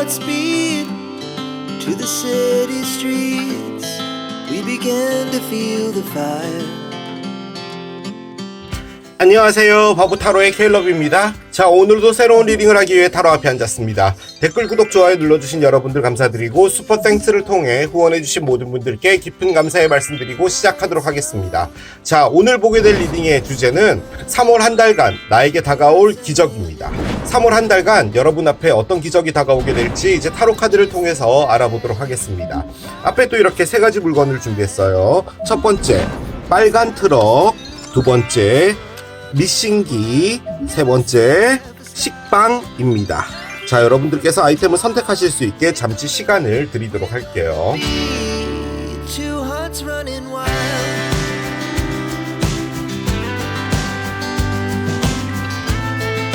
speed to the city streets. We began to feel the fire. 안녕하세요. 바보타로의 케일럽입니다. 자, 오늘도 새로운 리딩을 하기 위해 타로 앞에 앉았습니다. 댓글, 구독, 좋아요 눌러주신 여러분들 감사드리고 슈퍼땡스를 통해 후원해주신 모든 분들께 깊은 감사의 말씀드리고 시작하도록 하겠습니다. 자, 오늘 보게 될 리딩의 주제는 3월 한 달간 나에게 다가올 기적입니다. 3월 한 달간 여러분 앞에 어떤 기적이 다가오게 될지 이제 타로 카드를 통해서 알아보도록 하겠습니다. 앞에 또 이렇게 세 가지 물건을 준비했어요. 첫 번째, 빨간 트럭. 두 번째, 미싱기. 세 번째, 식빵입니다. 자, 여러분들께서 아이템을 선택하실 수 있게 잠시 시간을 드리도록 할게요. Two hearts running wild.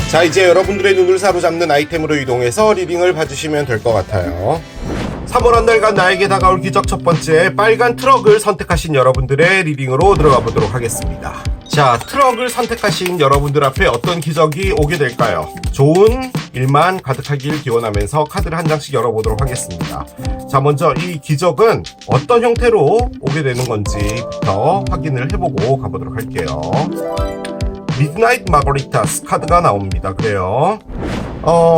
자, 이제 여러분들의 눈을 사로잡는 아이템으로 이동해서 리딩을 봐주시면 될 것 같아요. 3월 한 달간 나에게 다가올 기적 첫 번째, 빨간 트럭을 선택하신 여러분들의 리딩으로 들어가 보도록 하겠습니다. 자, 트럭을 선택하신 여러분들 앞에 어떤 기적이 오게 될까요? 좋은 일만 가득하길 기원하면서 카드를 한 장씩 열어보도록 하겠습니다. 자, 먼저 이 기적은 어떤 형태로 오게 되는 건지부터 확인을 해보고 가보도록 할게요. 미드나잇 마거리타스 카드가 나옵니다. 그래요.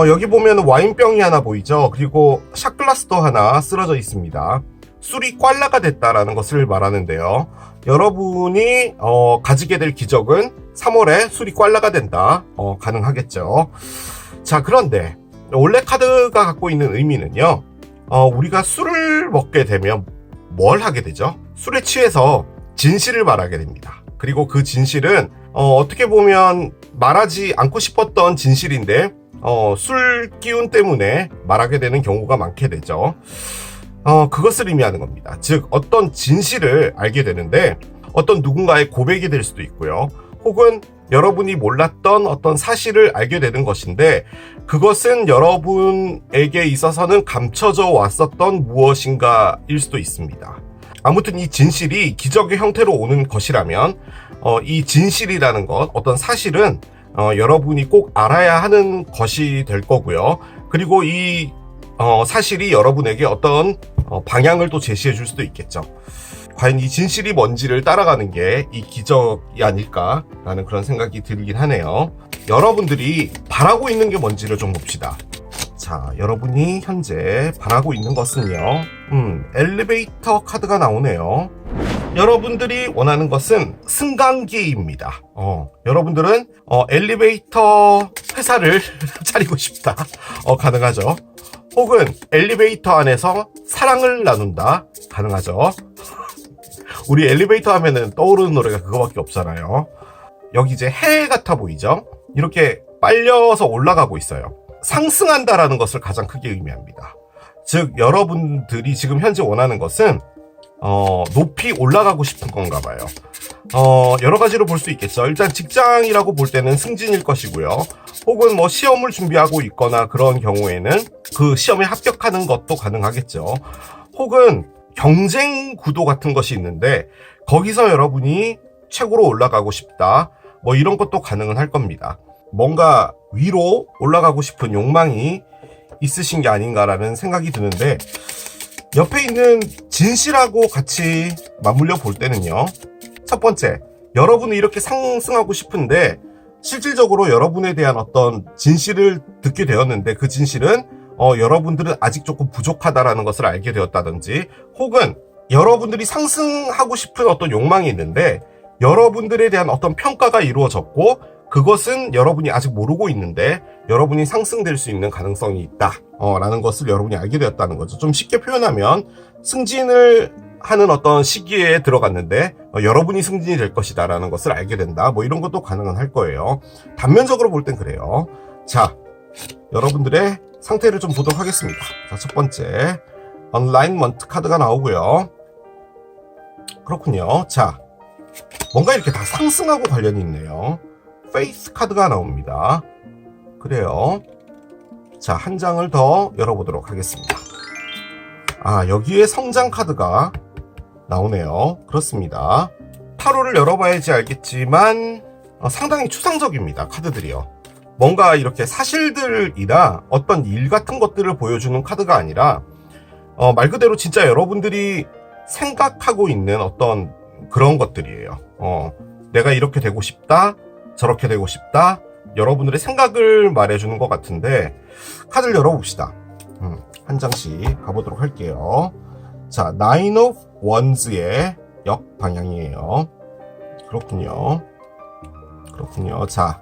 여기 보면 와인병이 하나 보이죠? 그리고 샷글라스도 하나 쓰러져 있습니다. 술이 꽐라가 됐다라는 것을 말하는데요. 여러분이 가지게 될 기적은 3월에 술이 꽐라가 된다. 가능하겠죠. 자, 그런데 원래 카드가 갖고 있는 의미는요. 우리가 술을 먹게 되면 뭘 하게 되죠? 술에 취해서 진실을 말하게 됩니다. 그리고 그 진실은 어떻게 보면 말하지 않고 싶었던 진실인데 술 기운 때문에 말하게 되는 경우가 많게 되죠. 그것을 의미하는 겁니다. 즉, 어떤 진실을 알게 되는데 어떤 누군가의 고백이 될 수도 있고요. 혹은 여러분이 몰랐던 어떤 사실을 알게 되는 것인데 그것은 여러분에게 있어서는 감춰져 왔었던 무엇인가일 수도 있습니다. 아무튼 이 진실이 기적의 형태로 오는 것이라면 이 진실이라는 것, 어떤 사실은 여러분이 꼭 알아야 하는 것이 될 거고요. 그리고 이 사실이 여러분에게 어떤 방향을 또 제시해 줄 수도 있겠죠. 과연 이 진실이 뭔지를 따라가는 게 이 기적이 아닐까라는 그런 생각이 들긴 하네요. 여러분들이 바라고 있는 게 뭔지를 좀 봅시다. 자, 여러분이 현재 바라고 있는 것은요. 엘리베이터 카드가 나오네요. 여러분들이 원하는 것은 승강기입니다. 여러분들은 엘리베이터 회사를 차리고 싶다. 가능하죠. 혹은 엘리베이터 안에서 사랑을 나눈다. 가능하죠. 우리 엘리베이터 하면은 떠오르는 노래가 그거밖에 없잖아요. 여기 이제 해 같아 보이죠? 이렇게 빨려서 올라가고 있어요. 상승한다라는 것을 가장 크게 의미합니다. 즉, 여러분들이 지금 현재 원하는 것은 높이 올라가고 싶은 건가 봐요. 여러 가지로 볼 수 있겠죠. 일단 직장이라고 볼 때는 승진일 것이고요. 혹은 뭐 시험을 준비하고 있거나 그런 경우에는 그 시험에 합격하는 것도 가능하겠죠. 혹은 경쟁 구도 같은 것이 있는데 거기서 여러분이 최고로 올라가고 싶다. 뭐 이런 것도 가능은 할 겁니다. 뭔가 위로 올라가고 싶은 욕망이 있으신 게 아닌가라는 생각이 드는데 옆에 있는 진실하고 같이 맞물려 볼 때는요. 첫 번째, 여러분은 이렇게 상승하고 싶은데 실질적으로 여러분에 대한 어떤 진실을 듣게 되었는데 그 진실은 여러분들은 아직 조금 부족하다라는 것을 알게 되었다든지 혹은 여러분들이 상승하고 싶은 어떤 욕망이 있는데 여러분들에 대한 어떤 평가가 이루어졌고 그것은 여러분이 아직 모르고 있는데 여러분이 상승될 수 있는 가능성이 있다 라는 것을 여러분이 알게 되었다는 거죠. 좀 쉽게 표현하면 승진을 하는 어떤 시기에 들어갔는데 여러분이 승진이 될 것이다 라는 것을 알게 된다. 뭐 이런 것도 가능은 할 거예요. 단면적으로 볼 땐 그래요. 자, 여러분들의 상태를 좀 보도록 하겠습니다. 자, 첫 번째 얼라인먼트 카드가 나오고요. 그렇군요. 자, 뭔가 이렇게 다 상승하고 관련이 있네요. 페이스 카드가 나옵니다. 그래요. 자, 한 장을 더 열어보도록 하겠습니다. 여기에 성장 카드가 나오네요. 그렇습니다. 타로를 열어봐야지 알겠지만 상당히 추상적입니다. 카드들이요. 뭔가 이렇게 사실들이나 어떤 일 같은 것들을 보여주는 카드가 아니라 말 그대로 진짜 여러분들이 생각하고 있는 어떤 그런 것들이에요. 내가 이렇게 되고 싶다, 저렇게 되고 싶다, 여러분들의 생각을 말해주는 것 같은데, 카드를 열어봅시다. 한 장씩 가보도록 할게요. 자, Nine of Wands의 역방향이에요. 그렇군요. 자,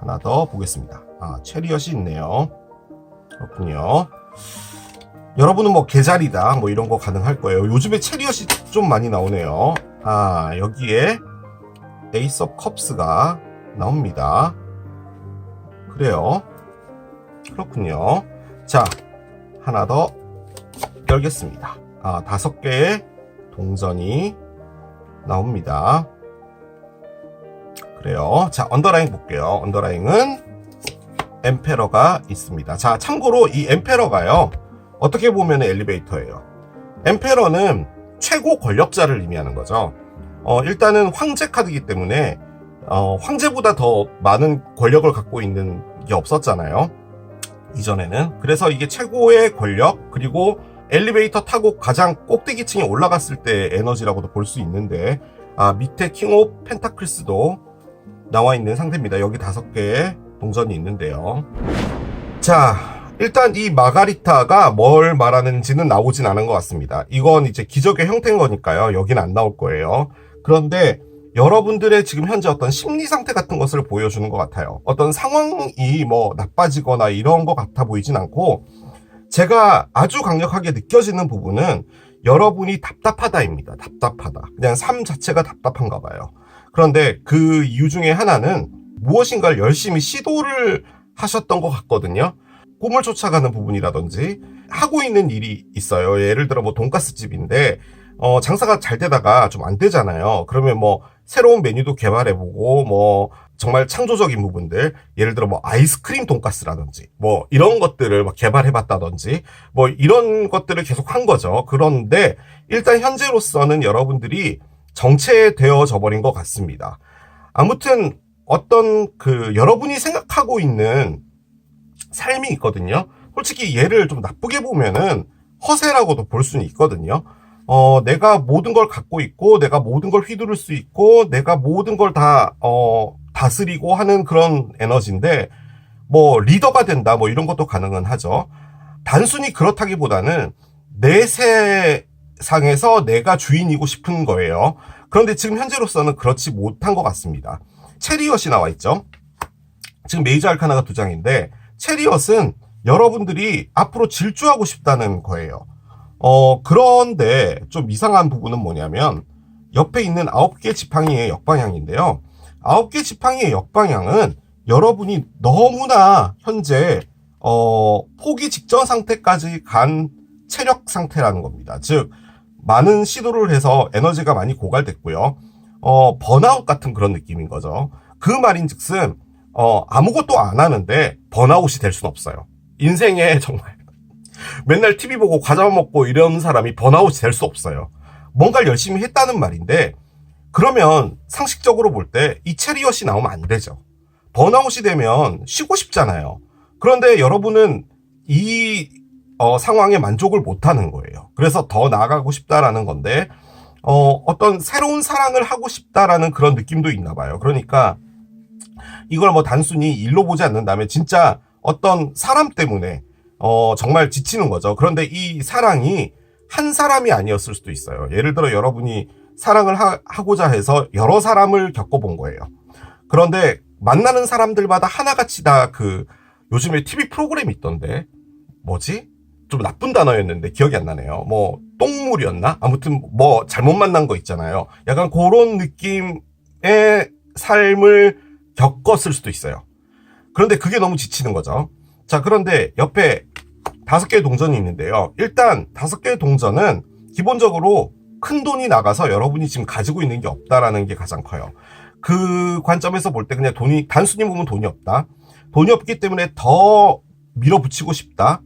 하나 더 보겠습니다. 체리엇이 있네요. 그렇군요. 여러분은 뭐 개자리다 뭐 이런 거 가능할 거예요. 요즘에 체리엇이 좀 많이 나오네요. 여기에 에이스 오브 컵스가 나옵니다. 그래요. 그렇군요. 자, 하나 더 열겠습니다. 5개의 동전이 나옵니다. 그래요. 자, 언더라인 볼게요. 언더라인은 엠페러가 있습니다. 자, 참고로 이 엠페러가요, 어떻게 보면 엘리베이터예요. 엠페러는 최고 권력자를 의미하는 거죠. 일단은 황제 카드이기 때문에 황제보다 더 많은 권력을 갖고 있는 게 없었잖아요, 이전에는. 그래서 이게 최고의 권력, 그리고 엘리베이터 타고 가장 꼭대기층에 올라갔을 때 에너지라고도 볼 수 있는데, 밑에 킹 오브 펜타클스도 나와 있는 상태입니다. 여기 5개의 동전이 있는데요. 자, 일단 이 마가리타가 뭘 말하는지는 나오진 않은 것 같습니다. 이건 이제 기적의 형태인 거니까요, 여기는 안 나올 거예요. 그런데 여러분들의 지금 현재 어떤 심리 상태 같은 것을 보여주는 것 같아요. 어떤 상황이 뭐 나빠지거나 이런 것 같아 보이진 않고, 제가 아주 강력하게 느껴지는 부분은 여러분이 답답하다입니다. 답답하다. 그냥 삶 자체가 답답한가 봐요. 그런데 그 이유 중에 하나는 무엇인가를 열심히 시도를 하셨던 것 같거든요. 꿈을 쫓아가는 부분이라든지 하고 있는 일이 있어요. 예를 들어 뭐 돈가스 집인데 장사가 잘 되다가 좀 안 되잖아요. 그러면 뭐 새로운 메뉴도 개발해보고 뭐 정말 창조적인 부분들, 예를 들어 뭐 아이스크림 돈가스라든지 뭐 이런 것들을 막 개발해봤다든지 뭐 이런 것들을 계속 한 거죠. 그런데 일단 현재로서는 여러분들이 정체되어져 버린 것 같습니다. 아무튼 어떤 여러분이 생각하고 있는 삶이 있거든요. 솔직히 얘를 좀 나쁘게 보면은 허세라고도 볼 수는 있거든요. 내가 모든 걸 갖고 있고, 내가 모든 걸 휘두를 수 있고, 내가 모든 걸 다 다스리고 하는 그런 에너지인데, 뭐 리더가 된다 뭐 이런 것도 가능은 하죠. 단순히 그렇다기보다는 내 세상에서 내가 주인이고 싶은 거예요. 그런데 지금 현재로서는 그렇지 못한 것 같습니다. 체리엇이 나와 있죠. 지금 메이저 알카나가 2장인데, 체리엇은 여러분들이 앞으로 질주하고 싶다는 거예요. 그런데 좀 이상한 부분은 뭐냐면, 옆에 있는 9개 지팡이의 역방향인데요. 9개 지팡이의 역방향은 여러분이 너무나 현재 포기 직전 상태까지 간 체력 상태라는 겁니다. 즉, 많은 시도를 해서 에너지가 많이 고갈됐고요. 번아웃 같은 그런 느낌인 거죠. 그 말인즉슨 아무것도 안 하는데 번아웃이 될 수는 없어요. 인생에 정말 맨날 TV 보고 과자만 먹고 이런 사람이 번아웃이 될 수 없어요. 뭔가를 열심히 했다는 말인데, 그러면 상식적으로 볼 때 이 체리엇이 나오면 안 되죠. 번아웃이 되면 쉬고 싶잖아요. 그런데 여러분은 이 상황에 만족을 못하는 거예요. 그래서 더 나아가고 싶다라는 건데, 어떤 새로운 사랑을 하고 싶다라는 그런 느낌도 있나 봐요. 그러니까 이걸 뭐 단순히 일로 보지 않는다면 진짜 어떤 사람 때문에 정말 지치는 거죠. 그런데 이 사랑이 한 사람이 아니었을 수도 있어요. 예를 들어 여러분이 사랑을 하고자 해서 여러 사람을 겪어본 거예요. 그런데 만나는 사람들마다 하나같이 다 요즘에 TV 프로그램이 있던데, 뭐지? 좀 나쁜 단어였는데 기억이 안 나네요. 뭐 똥물이었나? 아무튼 뭐 잘못 만난 거 있잖아요. 약간 그런 느낌의 삶을 겪었을 수도 있어요. 그런데 그게 너무 지치는 거죠. 자, 그런데 옆에 5개의 동전이 있는데요. 일단 5개의 동전은 기본적으로 큰 돈이 나가서 여러분이 지금 가지고 있는 게 없다라는 게 가장 커요. 그 관점에서 볼 때 그냥 단순히 보면 돈이 없다. 돈이 없기 때문에 더 밀어붙이고 싶다.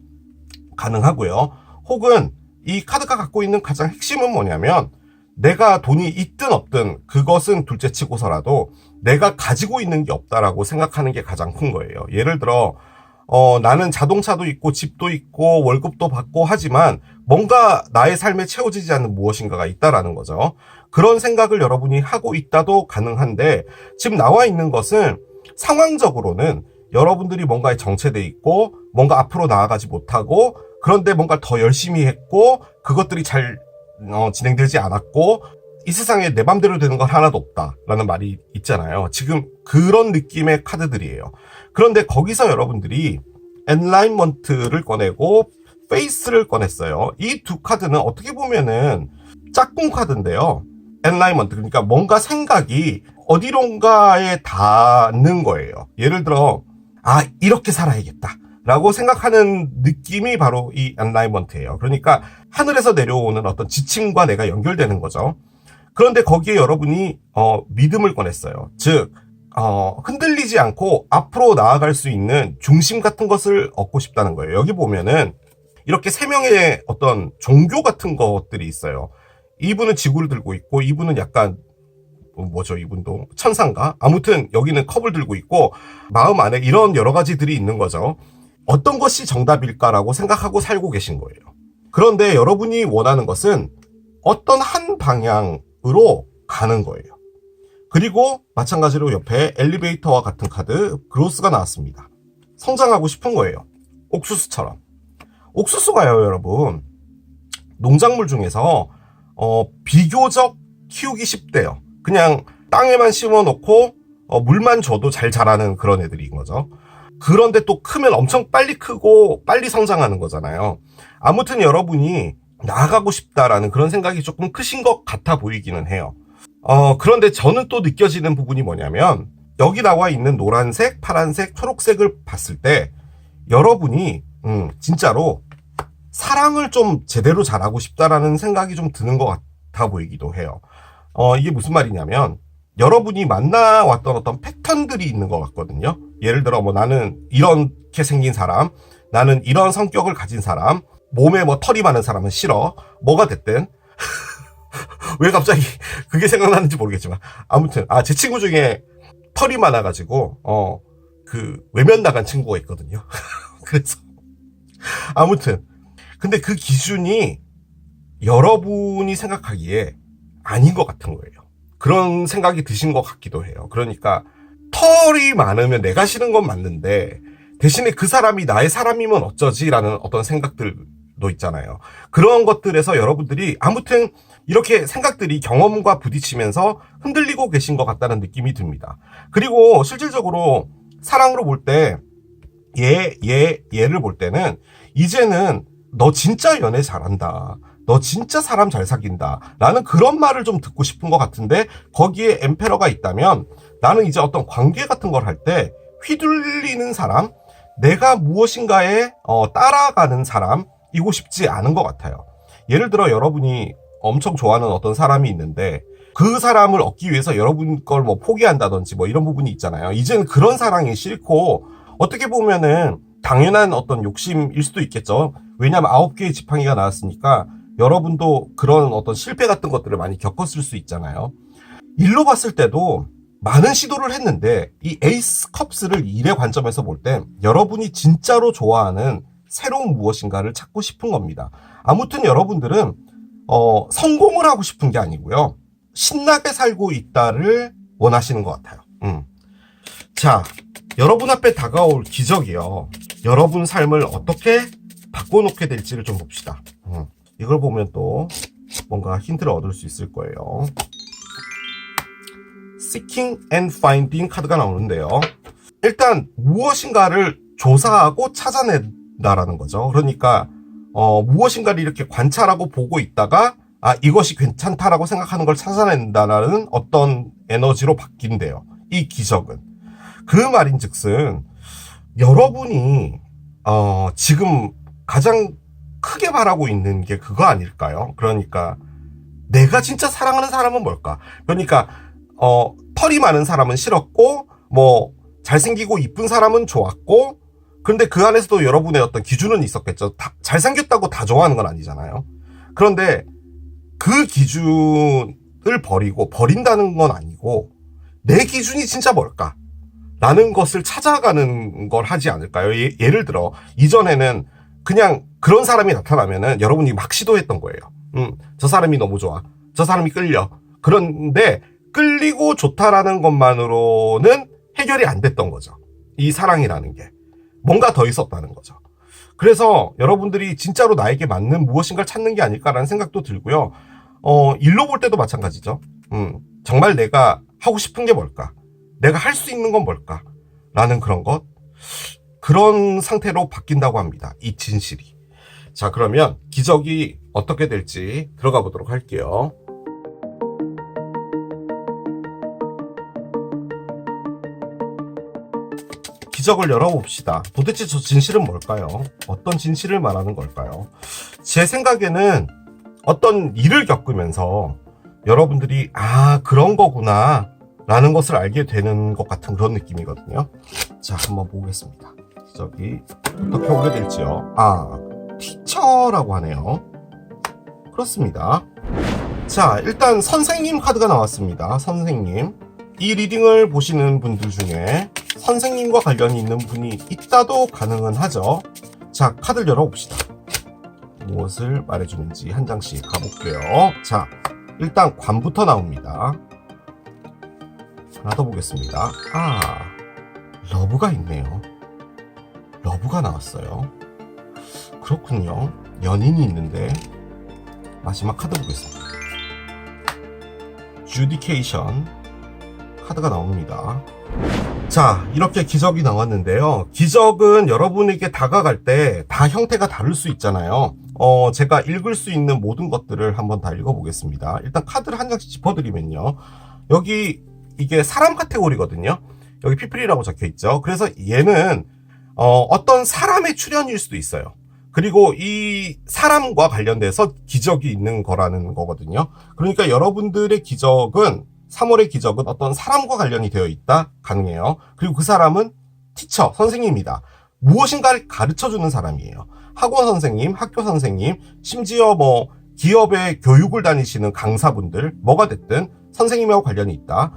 가능하고요. 혹은 이 카드가 갖고 있는 가장 핵심은 뭐냐면, 내가 돈이 있든 없든 그것은 둘째 치고서라도 내가 가지고 있는 게 없다라고 생각하는 게 가장 큰 거예요. 예를 들어 나는 자동차도 있고 집도 있고 월급도 받고 하지만 뭔가 나의 삶에 채워지지 않는 무엇인가가 있다라는 거죠. 그런 생각을 여러분이 하고 있다도 가능한데 지금 나와 있는 것은 상황적으로는 여러분들이 뭔가에 정체돼 있고 뭔가 앞으로 나아가지 못하고 그런데 뭔가 더 열심히 했고 그것들이 잘 진행되지 않았고 이 세상에 내 맘대로 되는 건 하나도 없다라는 말이 있잖아요. 지금 그런 느낌의 카드들이에요. 그런데 거기서 여러분들이 엔라인먼트를 꺼내고 페이스를 꺼냈어요. 이 두 카드는 어떻게 보면은 짝꿍 카드인데요. 엔라인먼트, 그러니까 뭔가 생각이 어디론가에 닿는 거예요. 예를 들어 이렇게 살아야겠다 라고 생각하는 느낌이 바로 이 엔라인먼트예요. 그러니까 하늘에서 내려오는 어떤 지침과 내가 연결되는 거죠. 그런데 거기에 여러분이 믿음을 꺼냈어요. 즉 흔들리지 않고 앞으로 나아갈 수 있는 중심 같은 것을 얻고 싶다는 거예요. 여기 보면은 이렇게 세 명의 어떤 종교 같은 것들이 있어요. 이분은 지구를 들고 있고 이분은 약간 뭐죠, 이분도 천상가? 아무튼 여기는 컵을 들고 있고 마음 안에 이런 여러 가지들이 있는 거죠. 어떤 것이 정답일까라고 생각하고 살고 계신 거예요. 그런데 여러분이 원하는 것은 어떤 한 방향으로 가는 거예요. 그리고 마찬가지로 옆에 엘리베이터와 같은 카드 그로스가 나왔습니다. 성장하고 싶은 거예요. 옥수수처럼. 옥수수가요, 여러분, 농작물 중에서 비교적 키우기 쉽대요. 그냥 땅에만 심어놓고 물만 줘도 잘 자라는 그런 애들인 거죠. 그런데 또 크면 엄청 빨리 크고 빨리 성장하는 거잖아요. 아무튼 여러분이 나아가고 싶다라는 그런 생각이 조금 크신 것 같아 보이기는 해요. 그런데 저는 또 느껴지는 부분이 뭐냐면 여기 나와 있는 노란색, 파란색, 초록색을 봤을 때 여러분이 진짜로 사랑을 좀 제대로 잘하고 싶다라는 생각이 좀 드는 것 같아 보이기도 해요. 이게 무슨 말이냐면 여러분이 만나왔던 어떤 패턴들이 있는 것 같거든요. 예를 들어 나는 이렇게 생긴 사람, 나는 이런 성격을 가진 사람, 몸에 털이 많은 사람은 싫어. 뭐가 됐든 왜 갑자기 그게 생각나는지 모르겠지만 아무튼 제 친구 중에 털이 많아가지고 외면 나간 친구가 있거든요. 그래서 아무튼 근데 그 기준이 여러분이 생각하기에 아닌 것 같은 거예요. 그런 생각이 드신 것 같기도 해요. 그러니까 털이 많으면 내가 싫은 건 맞는데 대신에 그 사람이 나의 사람이면 어쩌지라는 어떤 생각들도 있잖아요. 그런 것들에서 여러분들이 아무튼 이렇게 생각들이 경험과 부딪히면서 흔들리고 계신 것 같다는 느낌이 듭니다. 그리고 실질적으로 사랑으로 볼 때 얘를 볼 때는 이제는 너 진짜 연애 잘한다, 너 진짜 사람 잘 사귄다 라는 그런 말을 좀 듣고 싶은 것 같은데 거기에 엠페러가 있다면 나는 이제 어떤 관계 같은 걸 할 때 휘둘리는 사람, 내가 무엇인가에 따라가는 사람이고 싶지 않은 것 같아요. 예를 들어 여러분이 엄청 좋아하는 어떤 사람이 있는데 그 사람을 얻기 위해서 여러분 걸 포기한다든지 이런 부분이 있잖아요. 이제는 그런 사랑이 싫고 어떻게 보면은 당연한 어떤 욕심일 수도 있겠죠. 왜냐하면 9개의 지팡이가 나왔으니까 여러분도 그런 어떤 실패 같은 것들을 많이 겪었을 수 있잖아요. 일로 봤을 때도 많은 시도를 했는데 이 에이스 컵스를 일의 관점에서 볼 때 여러분이 진짜로 좋아하는 새로운 무엇인가를 찾고 싶은 겁니다. 아무튼 여러분들은 성공을 하고 싶은 게 아니고요, 신나게 살고 있다를 원하시는 것 같아요. 자, 여러분 앞에 다가올 기적이요, 여러분 삶을 어떻게 바꿔놓게 될지를 좀 봅시다. 이걸 보면 또 뭔가 힌트를 얻을 수 있을 거예요. Seeking and Finding 카드가 나오는데요. 일단 무엇인가를 조사하고 찾아낸다라는 거죠. 그러니까 무엇인가를 이렇게 관찰하고 보고 있다가 이것이 괜찮다라고 생각하는 걸 찾아낸다라는 어떤 에너지로 바뀐대요. 이 기적은. 그 말인즉슨 여러분이 지금 가장 크게 바라고 있는 게 그거 아닐까요? 그러니까 내가 진짜 사랑하는 사람은 뭘까? 그러니까 털이 많은 사람은 싫었고 잘생기고 이쁜 사람은 좋았고, 그런데 그 안에서도 여러분의 어떤 기준은 있었겠죠. 잘생겼다고 다 좋아하는 건 아니잖아요. 그런데 그 기준을 버린다는 건 아니고 내 기준이 진짜 뭘까? 라는 것을 찾아가는 걸 하지 않을까요? 예를 들어 이전에는 그냥 그런 사람이 나타나면은 여러분이 막 시도했던 거예요. 저 사람이 너무 좋아. 저 사람이 끌려. 그런데 끌리고 좋다라는 것만으로는 해결이 안 됐던 거죠. 이 사랑이라는 게. 뭔가 더 있었다는 거죠. 그래서 여러분들이 진짜로 나에게 맞는 무엇인가를 찾는 게 아닐까라는 생각도 들고요. 일로 볼 때도 마찬가지죠. 정말 내가 하고 싶은 게 뭘까? 내가 할 수 있는 건 뭘까? 라는 그런 상태로 바뀐다고 합니다. 이 진실이. 자, 그러면 기적이 어떻게 될지 들어가 보도록 할게요. 기적을 열어봅시다. 도대체 저 진실은 뭘까요? 어떤 진실을 말하는 걸까요? 제 생각에는 어떤 일을 겪으면서 여러분들이 그런 거구나 라는 것을 알게 되는 것 같은 그런 느낌이거든요. 자, 한번 보겠습니다. 기적이 어떻게 오게 될지요. 티처라고 하네요. 그렇습니다. 자, 일단 선생님 카드가 나왔습니다. 선생님. 이 리딩을 보시는 분들 중에 선생님과 관련이 있는 분이 있다도 가능은 하죠. 자, 카드를 열어봅시다. 무엇을 말해주는지 한 장씩 가볼게요. 자, 일단 관부터 나옵니다. 하나 더 보겠습니다. 러브가 있네요. 러브가 나왔어요. 그렇군요. 연인이 있는데 마지막 카드 보겠습니다. 주디케이션 카드가 나옵니다. 자, 이렇게 기적이 나왔는데요. 기적은 여러분에게 다가갈 때 다 형태가 다를 수 있잖아요. 제가 읽을 수 있는 모든 것들을 한번 다 읽어보겠습니다. 일단 카드를 한 장씩 짚어드리면요. 여기 이게 사람 카테고리거든요. 여기 피플이라고 적혀있죠. 그래서 얘는 어떤 사람의 출현일 수도 있어요. 그리고 이 사람과 관련돼서 기적이 있는 거라는 거거든요. 그러니까 여러분들의 기적은 3월의 기적은 어떤 사람과 관련이 되어 있다 가능해요. 그리고 그 사람은 티처, 선생님이다. 무엇인가를 가르쳐주는 사람이에요. 학원 선생님, 학교 선생님, 심지어 기업의 교육을 다니시는 강사분들, 뭐가 됐든 선생님하고 관련이 있다.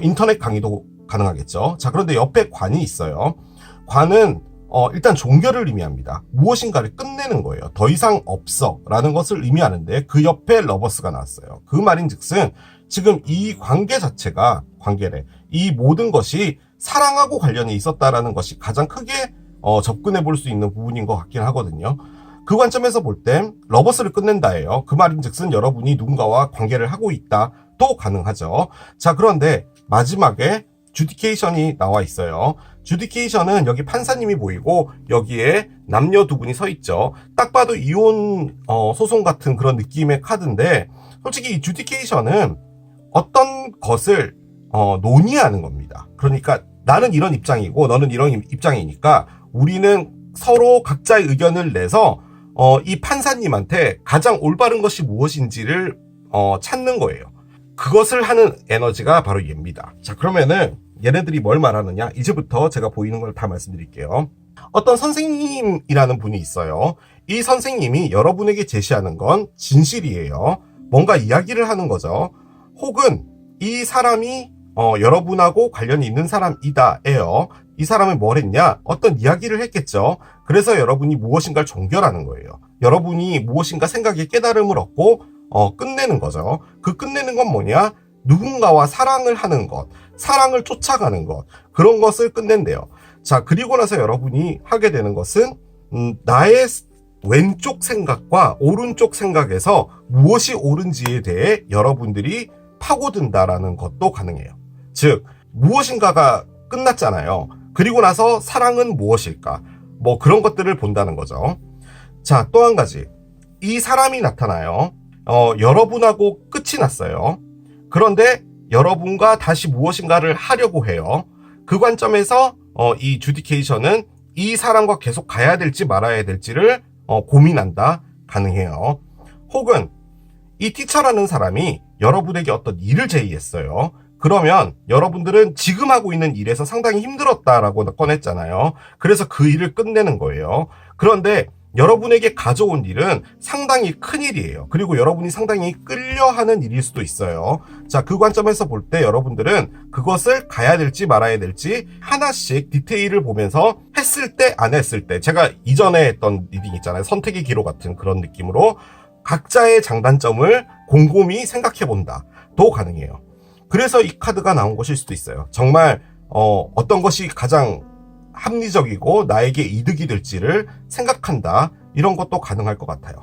인터넷 강의도 가능하겠죠. 자, 그런데 옆에 관이 있어요. 관은 일단 종결을 의미합니다. 무엇인가를 끝내는 거예요. 더 이상 없어 라는 것을 의미하는데 그 옆에 러버스가 나왔어요. 그 말인즉슨 지금 이 관계 자체가 이 모든 것이 사랑하고 관련이 있었다라는 것이 가장 크게 접근해 볼 수 있는 부분인 것 같긴 하거든요. 그 관점에서 볼 땐 러버스를 끝낸다예요. 그 말인즉슨 여러분이 누군가와 관계를 하고 있다도 가능하죠. 자, 그런데 마지막에 주디케이션이 나와 있어요. 주디케이션은 여기 판사님이 보이고 여기에 남녀 두 분이 서 있죠. 딱 봐도 이혼 소송 같은 그런 느낌의 카드인데 솔직히 이 주디케이션은 어떤 것을 논의하는 겁니다. 그러니까 나는 이런 입장이고 너는 이런 입장이니까 우리는 서로 각자의 의견을 내서 이 판사님한테 가장 올바른 것이 무엇인지를 찾는 거예요. 그것을 하는 에너지가 바로 얘입니다. 자, 그러면은 얘네들이 뭘 말하느냐? 이제부터 제가 보이는 걸 다 말씀드릴게요. 어떤 선생님이라는 분이 있어요. 이 선생님이 여러분에게 제시하는 건 진실이에요. 뭔가 이야기를 하는 거죠. 혹은 이 사람이 여러분하고 관련이 있는 사람이다예요. 이 사람은 뭘 했냐? 어떤 이야기를 했겠죠. 그래서 여러분이 무엇인가를 종결하는 거예요. 여러분이 무엇인가 생각에 깨달음을 얻고 끝내는 거죠. 그 끝내는 건 뭐냐? 누군가와 사랑을 하는 것, 사랑을 쫓아가는 것, 그런 것을 끝낸대요. 자, 그리고 나서 여러분이 하게 되는 것은 나의 왼쪽 생각과 오른쪽 생각에서 무엇이 옳은지에 대해 여러분들이 파고든다라는 것도 가능해요. 즉, 무엇인가가 끝났잖아요. 그리고 나서 사랑은 무엇일까? 그런 것들을 본다는 거죠. 자, 또 한 가지. 이 사람이 나타나요. 여러분하고 끝이 났어요. 그런데 여러분과 다시 무엇인가를 하려고 해요. 그 관점에서 이 주디케이션은 이 사람과 계속 가야 될지 말아야 될지를 고민한다 가능해요. 혹은 이 티처라는 사람이 여러분에게 어떤 일을 제의했어요. 그러면 여러분들은 지금 하고 있는 일에서 상당히 힘들었다라고 꺼냈잖아요. 그래서 그 일을 끝내는 거예요. 그런데 여러분에게 가져온 일은 상당히 큰 일이에요. 그리고 여러분이 상당히 끌려하는 일일 수도 있어요. 자, 그 관점에서 볼 때 여러분들은 그것을 가야 될지 말아야 될지 하나씩 디테일을 보면서 했을 때 안 했을 때, 제가 이전에 했던 리딩 있잖아요. 선택의 기로 같은 그런 느낌으로 각자의 장단점을 곰곰이 생각해 본다도 가능해요. 그래서 이 카드가 나온 것일 수도 있어요. 정말 어떤 것이 가장 합리적이고 나에게 이득이 될지를 생각한다, 이런 것도 가능할 것 같아요.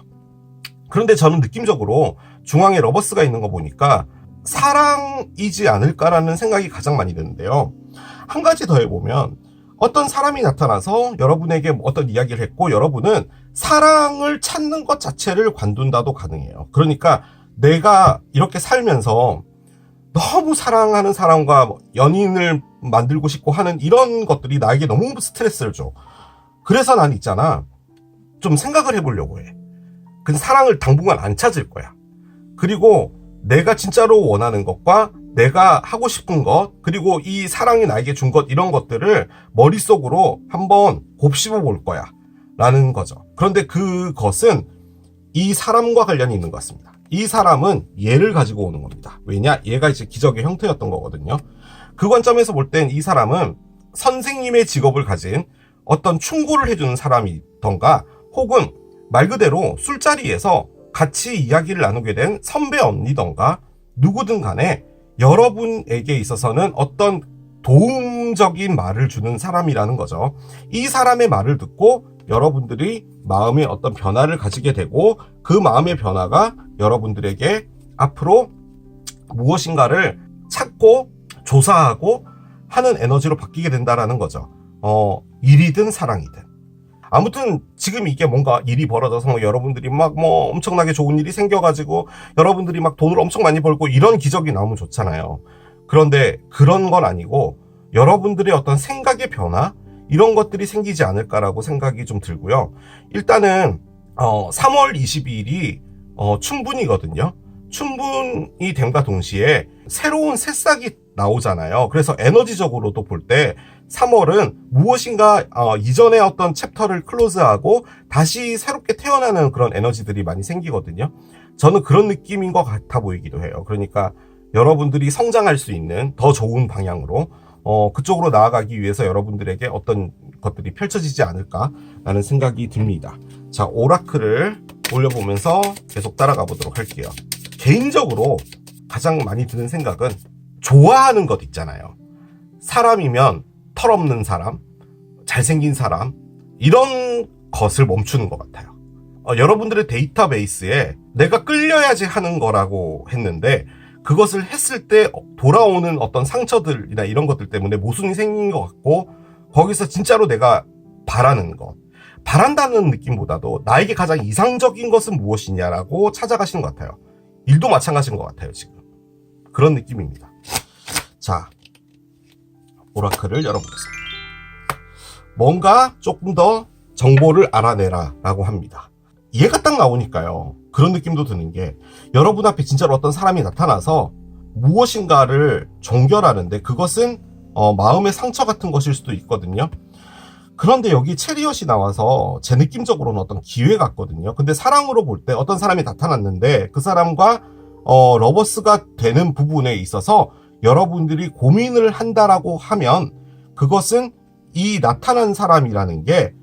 그런데 저는 느낌적으로 중앙에 러버스가 있는 거 보니까 사랑이지 않을까라는 생각이 가장 많이 드는데요. 한 가지 더 해보면 어떤 사람이 나타나서 여러분에게 어떤 이야기를 했고 여러분은 사랑을 찾는 것 자체를 관둔다도 가능해요. 그러니까 내가 이렇게 살면서 너무 사랑하는 사람과 연인을 만들고 싶고 하는 이런 것들이 나에게 너무 스트레스를 줘. 그래서 난 있잖아, 좀 생각을 해보려고 해. 근데 사랑을 당분간 안 찾을 거야. 그리고 내가 진짜로 원하는 것과 내가 하고 싶은 것, 그리고 이 사랑이 나에게 준 것, 이런 것들을 머릿속으로 한번 곱씹어 볼 거야 라는 거죠. 그런데 그것은 이 사람과 관련이 있는 것 같습니다. 이 사람은 얘를 가지고 오는 겁니다. 왜냐? 얘가 이제 기적의 형태였던 거거든요. 그 관점에서 볼 땐 이 사람은 선생님의 직업을 가진 어떤 충고를 해주는 사람이던가, 혹은 말 그대로 술자리에서 같이 이야기를 나누게 된 선배 언니던가, 누구든 간에 여러분에게 있어서는 어떤 도움적인 말을 주는 사람이라는 거죠. 이 사람의 말을 듣고 여러분들이 마음에 어떤 변화를 가지게 되고, 그 마음의 변화가 여러분들에게 앞으로 무엇인가를 찾고 조사하고 하는 에너지로 바뀌게 된다라는 거죠. 일이든 사랑이든. 아무튼 지금 이게 뭔가 일이 벌어져서 뭐 여러분들이 막 뭐 엄청나게 좋은 일이 생겨가지고 여러분들이 막 돈을 엄청 많이 벌고 이런 기적이 나오면 좋잖아요. 그런데 그런 건 아니고 여러분들의 어떤 생각의 변화, 이런 것들이 생기지 않을까라고 생각이 좀 들고요. 일단은 3월 22일이 춘분이거든요. 춘분이 됨과 동시에 새로운 새싹이 나오잖아요. 그래서 에너지적으로도 볼 때 3월은 무엇인가 이전의 어떤 챕터를 클로즈하고 다시 새롭게 태어나는 그런 에너지들이 많이 생기거든요. 저는 그런 느낌인 것 같아 보이기도 해요. 그러니까 여러분들이 성장할 수 있는 더 좋은 방향으로 그쪽으로 나아가기 위해서 여러분들에게 어떤 것들이 펼쳐지지 않을까라는 생각이 듭니다. 자, 오라클을 올려보면서 계속 따라가 보도록 할게요. 개인적으로 가장 많이 드는 생각은 좋아하는 것 있잖아요. 사람이면 털없는 사람, 잘생긴 사람, 이런 것을 멈추는 것 같아요. 여러분들의 데이터베이스에 내가 끌려야지 하는 거라고 했는데, 그것을 했을 때 돌아오는 어떤 상처들이나 이런 것들 때문에 모순이 생긴 것 같고, 거기서 진짜로 내가 바라는 것, 바란다는 느낌보다도 나에게 가장 이상적인 것은 무엇이냐라고 찾아가시는 것 같아요. 일도 마찬가지인 것 같아요. 지금 그런 느낌입니다. 자, 오라클을 열어보겠습니다. 뭔가 조금 더 정보를 알아내라 라고 합니다. 얘가 딱 나오니까요, 그런 느낌도 드는 게, 여러분 앞에 진짜로 어떤 사람이 나타나서 무엇인가를 종결하는데 그것은 마음의 상처 같은 것일 수도 있거든요. 그런데 여기 체리엇이 나와서 제 느낌적으로는 어떤 기회 같거든요. 근데 사랑으로 볼 때 어떤 사람이 나타났는데 그 사람과 러버스가 되는 부분에 있어서 여러분들이 고민을 한다라고 하면, 그것은 이 나타난 사람이라는 게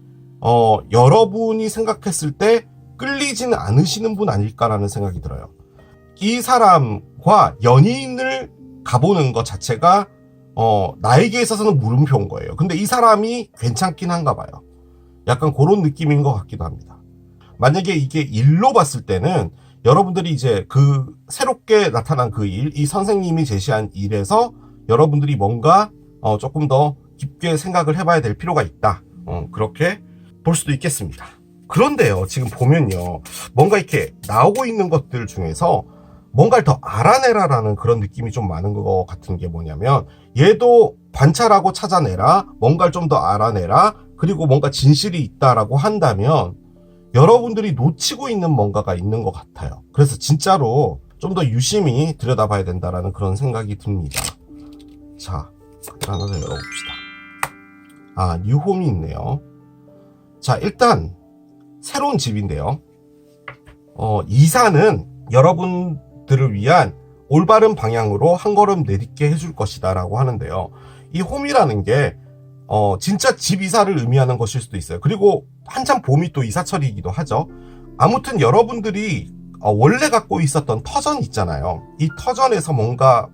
여러분이 생각했을 때 끌리지는 않으시는 분 아닐까라는 생각이 들어요. 이 사람과 연인을 가보는 것 자체가 나에게 있어서는 물음표인 거예요. 근데 이 사람이 괜찮긴 한가 봐요. 약간 그런 느낌인 것 같기도 합니다. 만약에 이게 일로 봤을 때는 여러분들이 이제 그 새롭게 나타난 그 일, 이 선생님이 제시한 일에서 여러분들이 뭔가 조금 더 깊게 생각을 해봐야 될 필요가 있다. 그렇게 볼 수도 있겠습니다. 그런데요, 지금 보면요, 뭔가 이렇게 나오고 있는 것들 중에서 뭔가를 더 알아내라라는 그런 느낌이 좀 많은 것 같은 게 뭐냐면, 얘도 관찰하고 찾아내라, 뭔가를 좀 더 알아내라, 그리고 뭔가 진실이 있다라고 한다면 여러분들이 놓치고 있는 뭔가가 있는 것 같아요. 그래서 진짜로 좀 더 유심히 들여다봐야 된다라는 그런 생각이 듭니다. 자, 하나 더 열어봅시다. 뉴홈이 있네요. 자, 일단 새로운 집인데요. 이사는 여러분들을 위한 올바른 방향으로 한 걸음 내딛게 해줄 것이다 라고 하는데요. 이 홈이라는 게 진짜 집 이사를 의미하는 것일 수도 있어요. 그리고 한참 봄이 또 이사철이기도 하죠. 아무튼 여러분들이 원래 갖고 있었던 터전 있잖아요. 이 터전에서 뭔가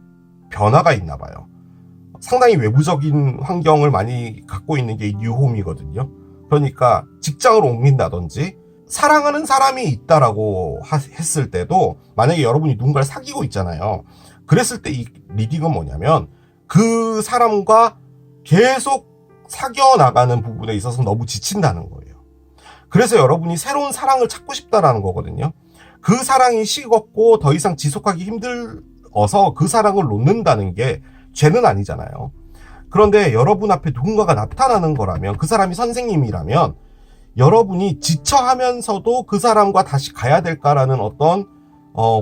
변화가 있나 봐요. 상당히 외부적인 환경을 많이 갖고 있는 게 뉴홈이거든요. 그러니까 직장을 옮긴다든지 사랑하는 사람이 있다라고 했을 때도 만약에 여러분이 누군가를 사귀고 있잖아요. 그랬을 때 이 리딩은 뭐냐면 그 사람과 계속 사귀어 나가는 부분에 있어서 너무 지친다는 거예요. 그래서 여러분이 새로운 사랑을 찾고 싶다라는 거거든요. 그 사랑이 식었고 더 이상 지속하기 힘들어서 그 사랑을 놓는다는 게 죄는 아니잖아요. 그런데 여러분 앞에 누군가가 나타나는 거라면, 그 사람이 선생님이라면 여러분이 지쳐하면서도 그 사람과 다시 가야 될까라는 어떤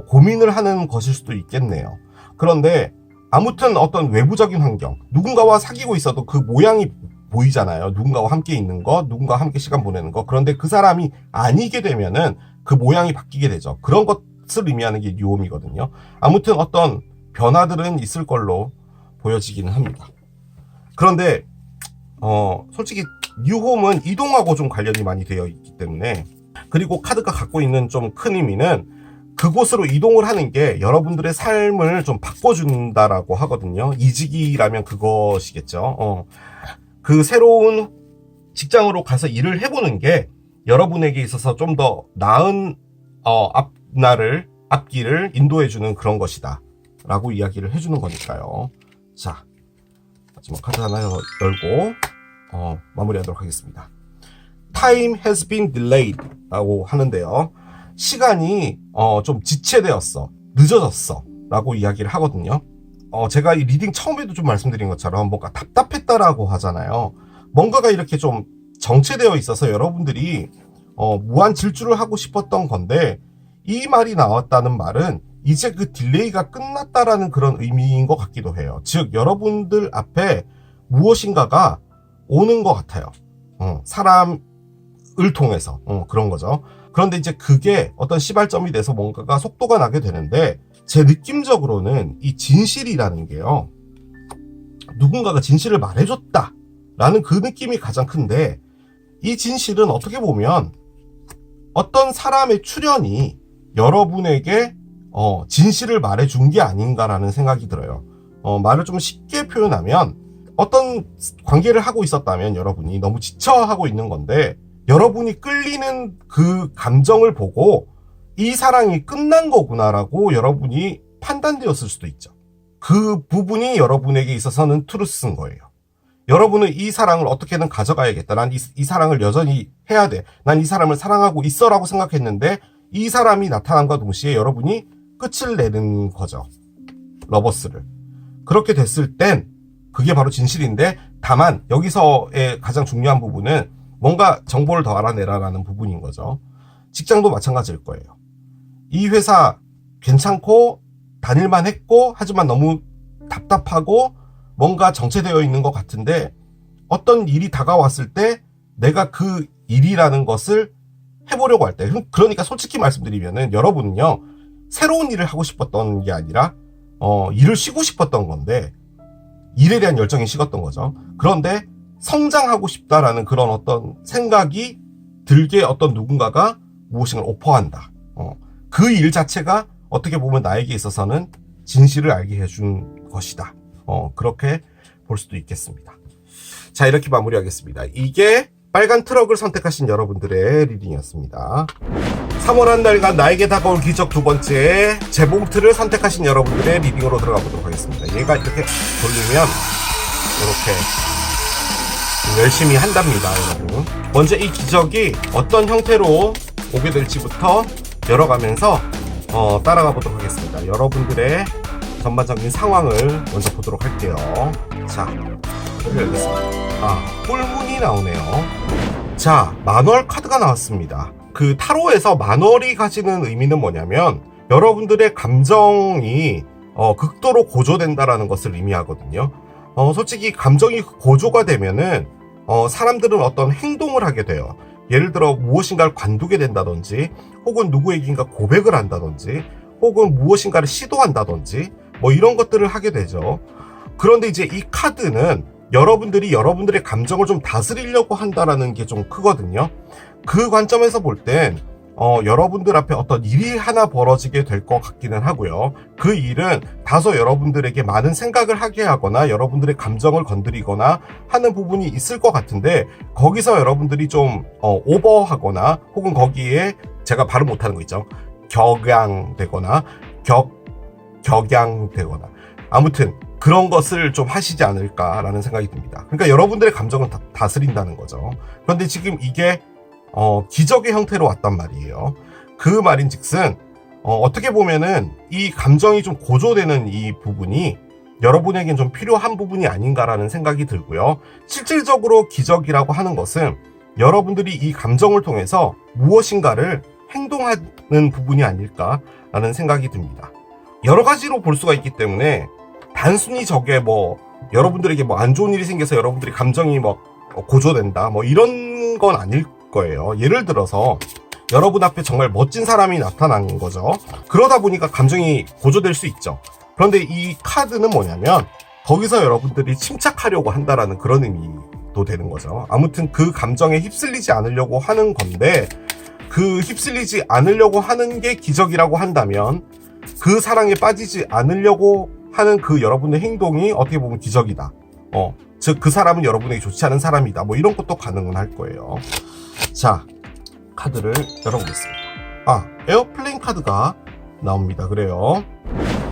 고민을 하는 것일 수도 있겠네요. 그런데 아무튼 어떤 외부적인 환경, 누군가와 사귀고 있어도 그 모양이 보이잖아요. 누군가와 함께 있는 거, 누군가와 함께 시간 보내는 거. 그런데 그 사람이 아니게 되면은 그 모양이 바뀌게 되죠. 그런 것을 의미하는 게 뉴홈이거든요. 아무튼 어떤 변화들은 있을 걸로 보여지기는 합니다. 그런데 솔직히 뉴홈은 이동하고 좀 관련이 많이 되어 있기 때문에, 그리고 카드가 갖고 있는 좀 큰 의미는 그곳으로 이동을 하는 게 여러분들의 삶을 좀 바꿔준다라고 하거든요. 이직이라면 그것이겠죠. 그 새로운 직장으로 가서 일을 해보는 게 여러분에게 있어서 좀 더 나은 앞길을 인도해주는 그런 것이다 라고 이야기를 해주는 거니까요. 자, 마지막 카드 하나 열고 마무리하도록 하겠습니다. Time has been delayed 라고 하는데요. 시간이 좀 지체되었어, 늦어졌어 라고 이야기를 하거든요. 제가 이 리딩 처음에도 좀 말씀드린 것처럼 뭔가 답답했다라고 하잖아요. 뭔가가 이렇게 좀 정체되어 있어서 여러분들이 무한 질주를 하고 싶었던 건데, 이 말이 나왔다는 말은 이제 그 딜레이가 끝났다라는 그런 의미인 것 같기도 해요. 즉 여러분들 앞에 무엇인가가 오는 것 같아요. 사람을 통해서 그런 거죠. 그런데 이제 그게 어떤 시발점이 돼서 뭔가가 속도가 나게 되는데, 제 느낌적으로는 이 진실이라는 게요, 누군가가 진실을 말해줬다 라는 그 느낌이 가장 큰데, 이 진실은 어떻게 보면 어떤 사람의 출현이 여러분에게 진실을 말해준 게 아닌가라는 생각이 들어요. 말을 좀 쉽게 표현하면, 어떤 관계를 하고 있었다면 여러분이 너무 지쳐하고 있는 건데, 여러분이 끌리는 그 감정을 보고 이 사랑이 끝난 거구나라고 여러분이 판단되었을 수도 있죠. 그 부분이 여러분에게 있어서는 트루스인 거예요. 여러분은 이 사랑을 어떻게든 가져가야겠다. 난 이 사랑을 여전히 해야 돼. 난 이 사람을 사랑하고 있어 라고 생각했는데, 이 사람이 나타남과 동시에 여러분이 끝을 내는 거죠. 러버스를. 그렇게 됐을 땐 그게 바로 진실인데, 다만 여기서의 가장 중요한 부분은 뭔가 정보를 더 알아내라라는 부분인 거죠. 직장도 마찬가지일 거예요. 이 회사 괜찮고 다닐만 했고, 하지만 너무 답답하고 뭔가 정체되어 있는 것 같은데, 어떤 일이 다가왔을 때 내가 그 일이라는 것을 해보려고 할 때, 그러니까 솔직히 말씀드리면은 여러분은요, 새로운 일을 하고 싶었던 게 아니라 일을 쉬고 싶었던 건데, 일에 대한 열정이 식었던 거죠. 그런데 성장하고 싶다라는 그런 어떤 생각이 들게 어떤 누군가가 무엇인가 오퍼한다. 그 일 자체가 어떻게 보면 나에게 있어서는 진실을 알게 해준 것이다. 그렇게 볼 수도 있겠습니다. 자, 이렇게 마무리하겠습니다. 이게 빨간 트럭을 선택하신 여러분들의 리딩이었습니다. 3월 한 달간 나에게 다가올 기적 두 번째, 재봉틀을 선택하신 여러분들의 리딩으로 들어가 보도록 하겠습니다. 얘가 이렇게 돌리면 이렇게 열심히 한답니다, 여러분. 먼저 이 기적이 어떤 형태로 오게 될지부터 열어가면서 따라가 보도록 하겠습니다. 여러분들의 전반적인 상황을 먼저 보도록 할게요. 자, 여기 열겠습니다. 꿀문이 나오네요. 자, 만월 카드가 나왔습니다. 그 타로에서 만월이 가지는 의미는 뭐냐면, 여러분들의 감정이 극도로 고조된다라는 것을 의미하거든요. 솔직히 감정이 고조가 되면은 사람들은 어떤 행동을 하게 돼요. 예를 들어 무엇인가를 관두게 된다든지, 혹은 누구에게인가 고백을 한다든지, 혹은 무엇인가를 시도한다든지, 뭐 이런 것들을 하게 되죠. 그런데 이제 이 카드는 여러분들이 여러분들의 감정을 좀 다스리려고 한다라는 게 좀 크거든요. 그 관점에서 볼 땐 여러분들 앞에 어떤 일이 하나 벌어지게 될 것 같기는 하고요. 그 일은 다소 여러분들에게 많은 생각을 하게 하거나 여러분들의 감정을 건드리거나 하는 부분이 있을 것 같은데, 거기서 여러분들이 좀 오버하거나, 혹은 거기에 제가 발음 못하는 거 있죠. 격양되거나 격양되거나, 아무튼 그런 것을 좀 하시지 않을까라는 생각이 듭니다. 그러니까 여러분들의 감정을 다스린다는 거죠. 그런데 지금 이게 기적의 형태로 왔단 말이에요. 그 말인즉슨 어떻게 보면은 이 감정이 좀 고조되는 이 부분이 여러분에겐 좀 필요한 부분이 아닌가라는 생각이 들고요. 실질적으로 기적이라고 하는 것은 여러분들이 이 감정을 통해서 무엇인가를 행동하는 부분이 아닐까라는 생각이 듭니다. 여러 가지로 볼 수가 있기 때문에 단순히 저게 뭐 여러분들에게 뭐 안 좋은 일이 생겨서 여러분들이 감정이 뭐 고조된다 뭐 이런 건 아닐 거예요. 예를 들어서 여러분 앞에 정말 멋진 사람이 나타난 거죠. 그러다 보니까 감정이 고조될 수 있죠. 그런데 이 카드는 뭐냐면 거기서 여러분들이 침착하려고 한다라는 그런 의미도 되는 거죠. 아무튼 그 감정에 휩쓸리지 않으려고 하는 건데, 그 휩쓸리지 않으려고 하는 게 기적이라고 한다면 그 사랑에 빠지지 않으려고 하는 그 여러분의 행동이 어떻게 보면 기적이다. 즉 그 사람은 여러분에게 좋지 않은 사람이다. 뭐 이런 것도 가능은 할 거예요. 자, 카드를 열어보겠습니다. 에어플레인 카드가 나옵니다. 그래요.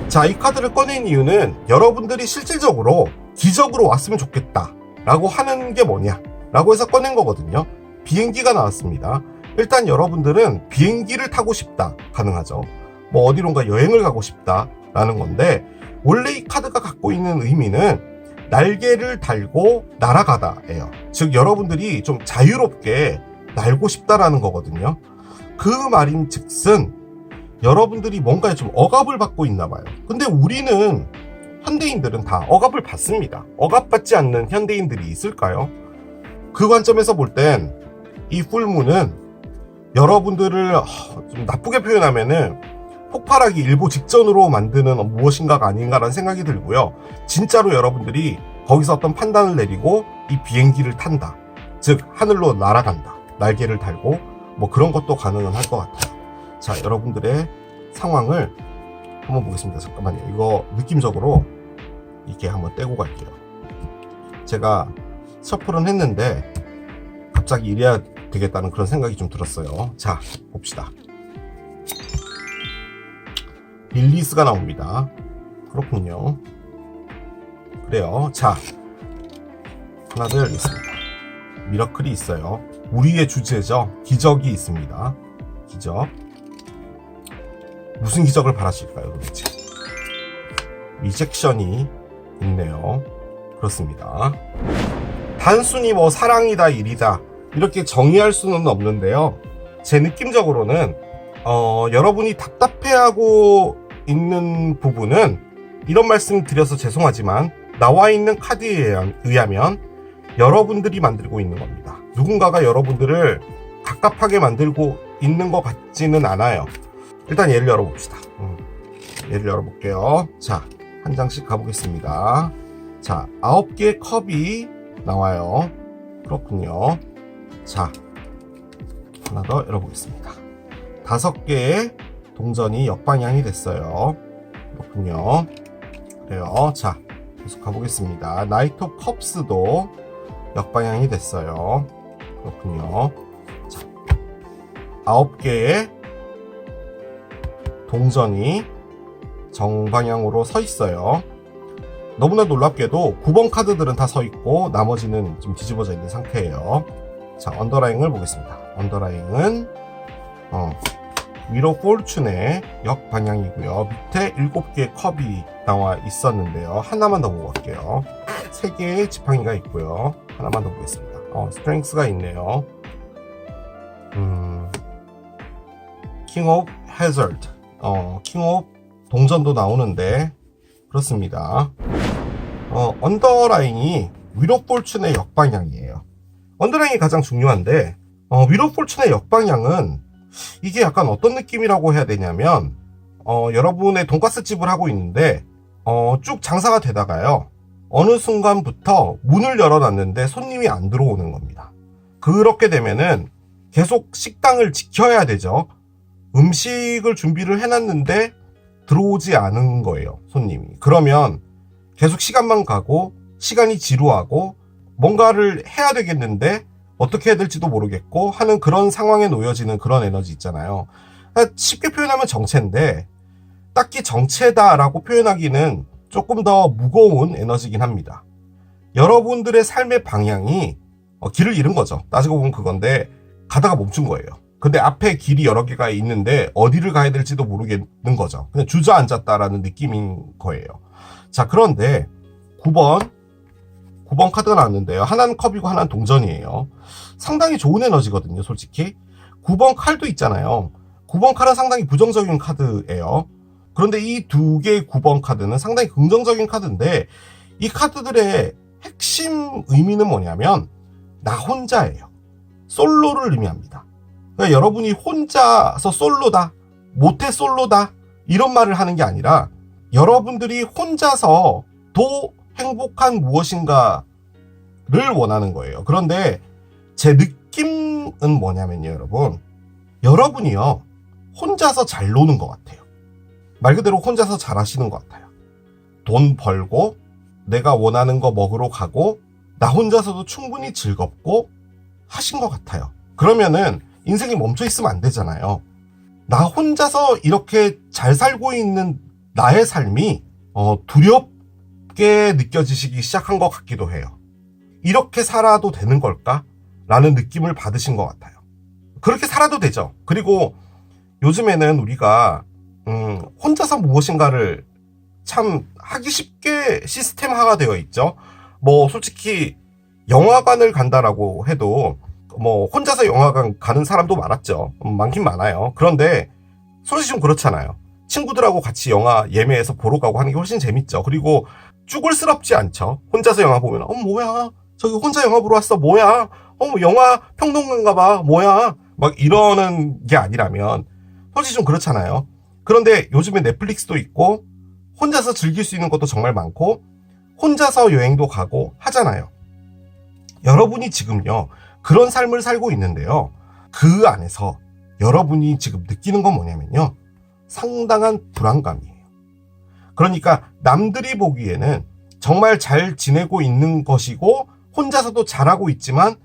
자, 이 카드를 꺼낸 이유는 여러분들이 실질적으로 기적으로 왔으면 좋겠다 라고 하는 게 뭐냐 라고 해서 꺼낸 거거든요. 비행기가 나왔습니다. 일단 여러분들은 비행기를 타고 싶다, 가능하죠. 뭐 어디론가 여행을 가고 싶다 라는 건데, 원래 이 카드가 갖고 있는 의미는 날개를 달고 날아가다예요. 즉 여러분들이 좀 자유롭게 날고 싶다라는 거거든요. 그 말인즉슨 여러분들이 뭔가에 좀 억압을 받고 있나 봐요. 근데 우리는, 현대인들은 다 억압을 받습니다. 억압받지 않는 현대인들이 있을까요? 그 관점에서 볼 땐 이 풀문은 여러분들을 좀 나쁘게 표현하면은 폭발하기 일보 직전으로 만드는 무엇인가가 아닌가라는 생각이 들고요. 진짜로 여러분들이 거기서 어떤 판단을 내리고 이 비행기를 탄다, 즉 하늘로 날아간다, 날개를 달고 뭐 그런 것도 가능은 할 것 같아요. 자, 여러분들의 상황을 한번 보겠습니다. 잠깐만요. 이거 느낌적으로 이렇게 한번 떼고 갈게요. 제가 셔플은 했는데 갑자기 이래야 되겠다는 그런 생각이 좀 들었어요. 자, 봅시다. 릴리스가 나옵니다. 그렇군요. 그래요. 자, 하나 더 열겠습니다. 미러클이 있어요. 우리의 주제죠. 기적이 있습니다. 기적. 무슨 기적을 바라실까요, 도대체? 리젝션이 있네요. 그렇습니다. 단순히 뭐 사랑이다, 일이다 이렇게 정의할 수는 없는데요. 제 느낌적으로는 여러분이 답답해하고 있는 부분은, 이런 말씀 드려서 죄송하지만 나와 있는 카드에 의하면 여러분들이 만들고 있는 겁니다. 누군가가 여러분들을 갑갑하게 만들고 있는 것 같지는 않아요. 일단 얘를 열어봅시다. 얘를 열어볼게요. 자, 한 장씩 가보겠습니다. 자, 9개의 컵이 나와요. 그렇군요. 자, 하나 더 열어보겠습니다. 5개의 동전이 역방향이 됐어요. 그렇군요. 그래요. 자, 계속 가보겠습니다. 나이트 오브 컵스도 역방향이 됐어요. 그렇군요. 자, 9개의 동전이 정방향으로 서 있어요. 너무나 놀랍게도 9번 카드들은 다 서 있고 나머지는 좀 뒤집어져 있는 상태예요. 자, 언더라잉을 보겠습니다. 언더라잉은 위로 포르춘의 역방향이고요. 밑에 7개의 컵이 나와 있었는데요. 하나만 더 보고 갈게요. 3개의 지팡이가 있고요. 하나만 더 보겠습니다. 스트렝스가 있네요. 킹 오브 해저드, 킹 오브 동전도 나오는데, 그렇습니다. 언더라인이 위로 볼춘의 역방향이에요. 언더라인이 가장 중요한데, 위로 폴춘의 역방향은 이게 약간 어떤 느낌이라고 해야 되냐면 여러분의 돈가스 집을 하고 있는데 쭉 장사가 되다가요. 어느 순간부터 문을 열어놨는데 손님이 안 들어오는 겁니다. 그렇게 되면은 계속 식당을 지켜야 되죠. 음식을 준비를 해놨는데 들어오지 않은 거예요, 손님이. 그러면 계속 시간만 가고 시간이 지루하고 뭔가를 해야 되겠는데 어떻게 해야 될지도 모르겠고 하는 그런 상황에 놓여지는 그런 에너지 있잖아요. 쉽게 표현하면 정체인데 딱히 정체다라고 표현하기는 조금 더 무거운 에너지긴 합니다. 여러분들의 삶의 방향이 길을 잃은 거죠. 따지고 보면 그건데 가다가 멈춘 거예요. 근데 앞에 길이 여러 개가 있는데 어디를 가야 될지도 모르겠는 거죠. 그냥 주저앉았다라는 느낌인 거예요. 자, 그런데 9번 카드가 나왔는데요. 하나는 컵이고 하나는 동전이에요. 상당히 좋은 에너지거든요, 솔직히. 9번 칼도 있잖아요. 9번 칼은 상당히 부정적인 카드예요. 그런데 이 두 개의 9번 카드는 상당히 긍정적인 카드인데 이 카드들의 핵심 의미는 뭐냐면 나 혼자예요. 솔로를 의미합니다. 그러니까 여러분이 혼자서 솔로다, 모태 솔로다 이런 말을 하는 게 아니라 여러분들이 혼자서 도 행복한 무엇인가를 원하는 거예요. 그런데 제 느낌은 뭐냐면요, 여러분이요 혼자서 잘 노는 것 같아요. 말 그대로 혼자서 잘 하시는 것 같아요. 돈 벌고 내가 원하는 거 먹으러 가고 나 혼자서도 충분히 즐겁고 하신 것 같아요. 그러면은 인생이 멈춰 있으면 안 되잖아요. 나 혼자서 이렇게 잘 살고 있는 나의 삶이 두렵게 느껴지시기 시작한 것 같기도 해요. 이렇게 살아도 되는 걸까? 라는 느낌을 받으신 것 같아요. 그렇게 살아도 되죠. 그리고 요즘에는 우리가 혼자서 무엇인가를 참 하기 쉽게 시스템화가 되어 있죠. 뭐 솔직히 영화관을 간다라고 해도 뭐 혼자서 영화관 가는 사람도 많았죠. 많긴 많아요. 그런데 솔직히 좀 그렇잖아요. 친구들하고 같이 영화 예매해서 보러 가고 하는 게 훨씬 재밌죠. 그리고 쭈글스럽지 않죠. 혼자서 영화 보면 뭐야 저기 혼자 영화 보러 왔어 뭐야 영화 평론가인가 봐 뭐야 막 이러는 게 아니라면 솔직히 좀 그렇잖아요. 그런데 요즘에 넷플릭스도 있고 혼자서 즐길 수 있는 것도 정말 많고 혼자서 여행도 가고 하잖아요. 여러분이 지금요 그런 삶을 살고 있는데요. 그 안에서 여러분이 지금 느끼는 건 뭐냐면요. 상당한 불안감이에요. 그러니까 남들이 보기에는 정말 잘 지내고 있는 것이고 혼자서도 잘하고 있지만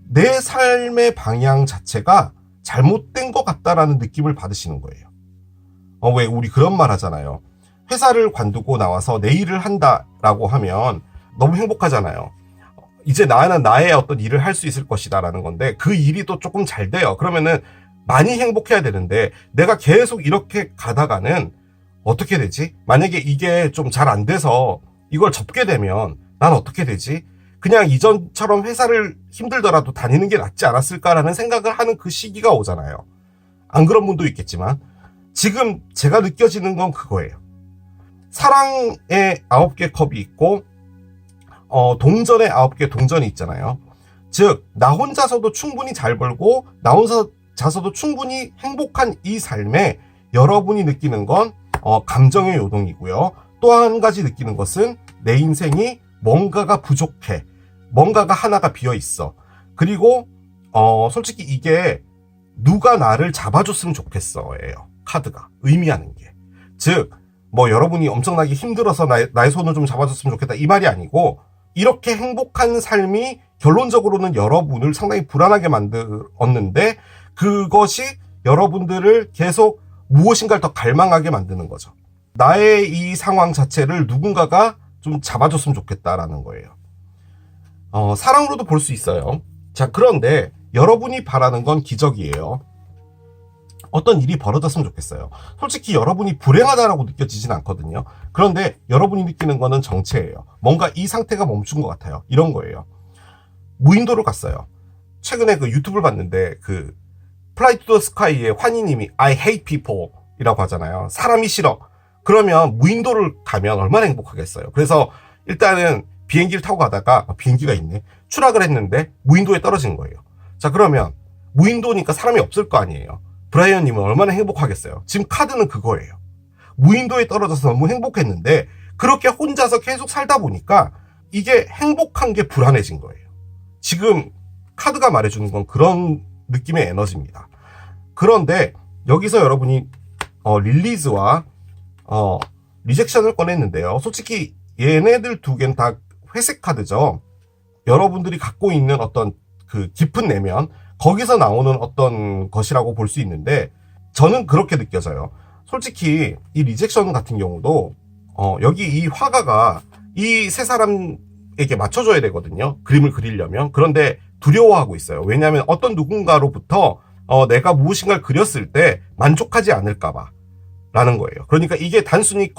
내 삶의 방향 자체가 잘못된 것 같다라는 느낌을 받으시는 거예요. 왜 우리 그런 말 하잖아요. 회사를 관두고 나와서 내 일을 한다라고 하면 너무 행복하잖아요. 이제 나는 나의 어떤 일을 할 수 있을 것이다 라는 건데 그 일이 또 조금 잘 돼요. 그러면은 많이 행복해야 되는데 내가 계속 이렇게 가다가는 어떻게 되지? 만약에 이게 좀 잘 안 돼서 이걸 접게 되면 난 어떻게 되지? 그냥 이전처럼 회사를 힘들더라도 다니는 게 낫지 않았을까라는 생각을 하는 그 시기가 오잖아요. 안 그런 분도 있겠지만 지금 제가 느껴지는 건 그거예요. 사랑의 9개 컵이 있고 동전의 9개 동전이 있잖아요. 즉 나 혼자서도 충분히 잘 벌고 나 혼자서도 충분히 행복한 이 삶에 여러분이 느끼는 건 감정의 요동이고요. 또 한 가지 느끼는 것은 내 인생이 뭔가가 부족해. 뭔가가 하나가 비어있어. 그리고 솔직히 이게 누가 나를 잡아줬으면 좋겠어예요. 카드가 의미하는 게. 즉 뭐 여러분이 엄청나게 힘들어서 나의 손을 좀 잡아줬으면 좋겠다 이 말이 아니고 이렇게 행복한 삶이 결론적으로는 여러분을 상당히 불안하게 만들었는데 그것이 여러분들을 계속 무엇인가를 더 갈망하게 만드는 거죠. 나의 이 상황 자체를 누군가가 좀 잡아줬으면 좋겠다라는 거예요. 사랑으로도 볼 수 있어요. 자, 그런데 여러분이 바라는 건 기적이에요. 어떤 일이 벌어졌으면 좋겠어요. 솔직히 여러분이 불행하다라고 느껴지진 않거든요. 그런데 여러분이 느끼는 거는 정체예요. 뭔가 이 상태가 멈춘 것 같아요. 이런 거예요. 무인도를 갔어요. 최근에 그 유튜브를 봤는데 그 Fly to the Sky의 환희님이 I hate people 이라고 하잖아요. 사람이 싫어. 그러면 무인도를 가면 얼마나 행복하겠어요. 그래서 일단은 비행기를 타고 가다가 비행기가 있네. 추락을 했는데 무인도에 떨어진 거예요. 자, 그러면 무인도니까 사람이 없을 거 아니에요. 브라이언님은 얼마나 행복하겠어요. 지금 카드는 그거예요. 무인도에 떨어져서 너무 행복했는데 그렇게 혼자서 계속 살다 보니까 이게 행복한 게 불안해진 거예요. 지금 카드가 말해주는 건 그런 느낌의 에너지입니다. 그런데 여기서 여러분이 릴리즈와 리젝션을 꺼냈는데요. 솔직히 얘네들 두 개는 다 회색 카드죠. 여러분들이 갖고 있는 어떤 그 깊은 내면, 거기서 나오는 어떤 것이라고 볼 수 있는데, 저는 그렇게 느껴져요. 솔직히 이 리젝션 같은 경우도 여기 이 화가가 이 세 사람에게 맞춰줘야 되거든요. 그림을 그리려면. 그런데 두려워하고 있어요. 왜냐하면 어떤 누군가로부터 내가 무엇인가를 그렸을 때 만족하지 않을까봐 라는 거예요. 그러니까 이게 단순히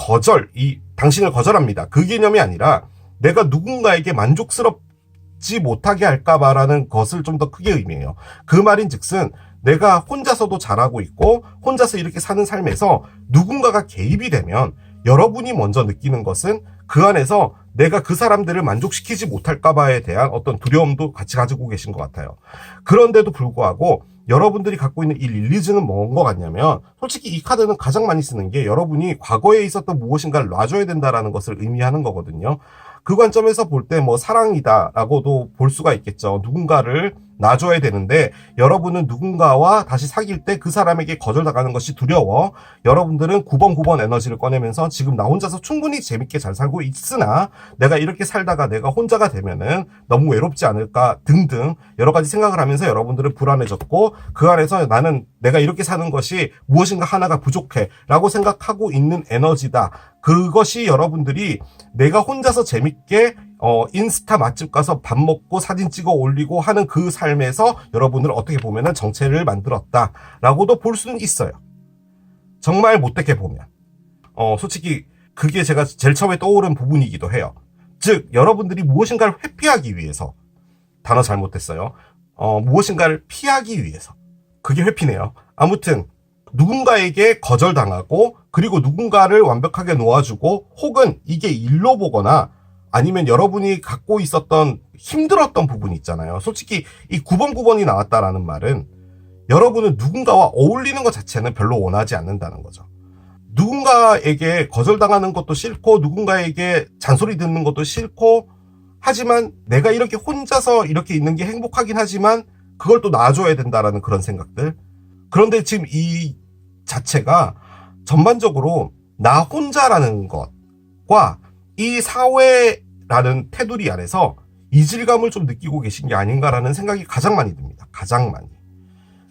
당신을 거절합니다. 그 개념이 아니라 내가 누군가에게 만족스럽지 못하게 할까봐라는 것을 좀 더 크게 의미해요. 그 말인 즉슨 내가 혼자서도 잘하고 있고 혼자서 이렇게 사는 삶에서 누군가가 개입이 되면 여러분이 먼저 느끼는 것은 그 안에서 내가 그 사람들을 만족시키지 못할까봐에 대한 어떤 두려움도 같이 가지고 계신 것 같아요. 그런데도 불구하고 여러분들이 갖고 있는 이 릴리즈는 뭔 것 같냐면, 솔직히 이 카드는 가장 많이 쓰는 게 여러분이 과거에 있었던 무엇인가를 놔줘야 된다라는 것을 의미하는 거거든요. 그 관점에서 볼 때 뭐 사랑이다라고도 볼 수가 있겠죠. 누군가를 놔줘야 되는데 여러분은 누군가와 다시 사귈 때 그 사람에게 거절당하는 것이 두려워 여러분들은 9번 에너지를 꺼내면서 지금 나 혼자서 충분히 재밌게 잘 살고 있으나 내가 이렇게 살다가 내가 혼자가 되면은 너무 외롭지 않을까 등등 여러 가지 생각을 하면서 여러분들은 불안해졌고, 그 안에서 나는 내가 이렇게 사는 것이 무엇인가 하나가 부족해 라고 생각하고 있는 에너지다. 그것이 여러분들이 내가 혼자서 재밌게 인스타 맛집 가서 밥 먹고 사진 찍어 올리고 하는 그 삶에서 여러분을 어떻게 보면은 정체를 만들었다라고도 볼 수는 있어요. 정말 못되게 보면. 솔직히 그게 제가 제일 처음에 떠오른 부분이기도 해요. 즉, 여러분들이 무엇인가를 회피하기 위해서, 단어 잘못했어요. 무엇인가를 피하기 위해서. 그게 회피네요. 아무튼 누군가에게 거절당하고 그리고 누군가를 완벽하게 놓아주고 혹은 이게 일로 보거나 아니면 여러분이 갖고 있었던 힘들었던 부분이 있잖아요. 솔직히 이 9번이 나왔다라는 말은 여러분은 누군가와 어울리는 것 자체는 별로 원하지 않는다는 거죠. 누군가에게 거절당하는 것도 싫고 누군가에게 잔소리 듣는 것도 싫고, 하지만 내가 이렇게 혼자서 이렇게 있는 게 행복하긴 하지만 그걸 또 놔줘야 된다라는 그런 생각들. 그런데 지금 이 자체가 전반적으로 나 혼자라는 것과 이 사회라는 테두리 안에서 이질감을 좀 느끼고 계신 게 아닌가라는 생각이 가장 많이 듭니다. 가장 많이.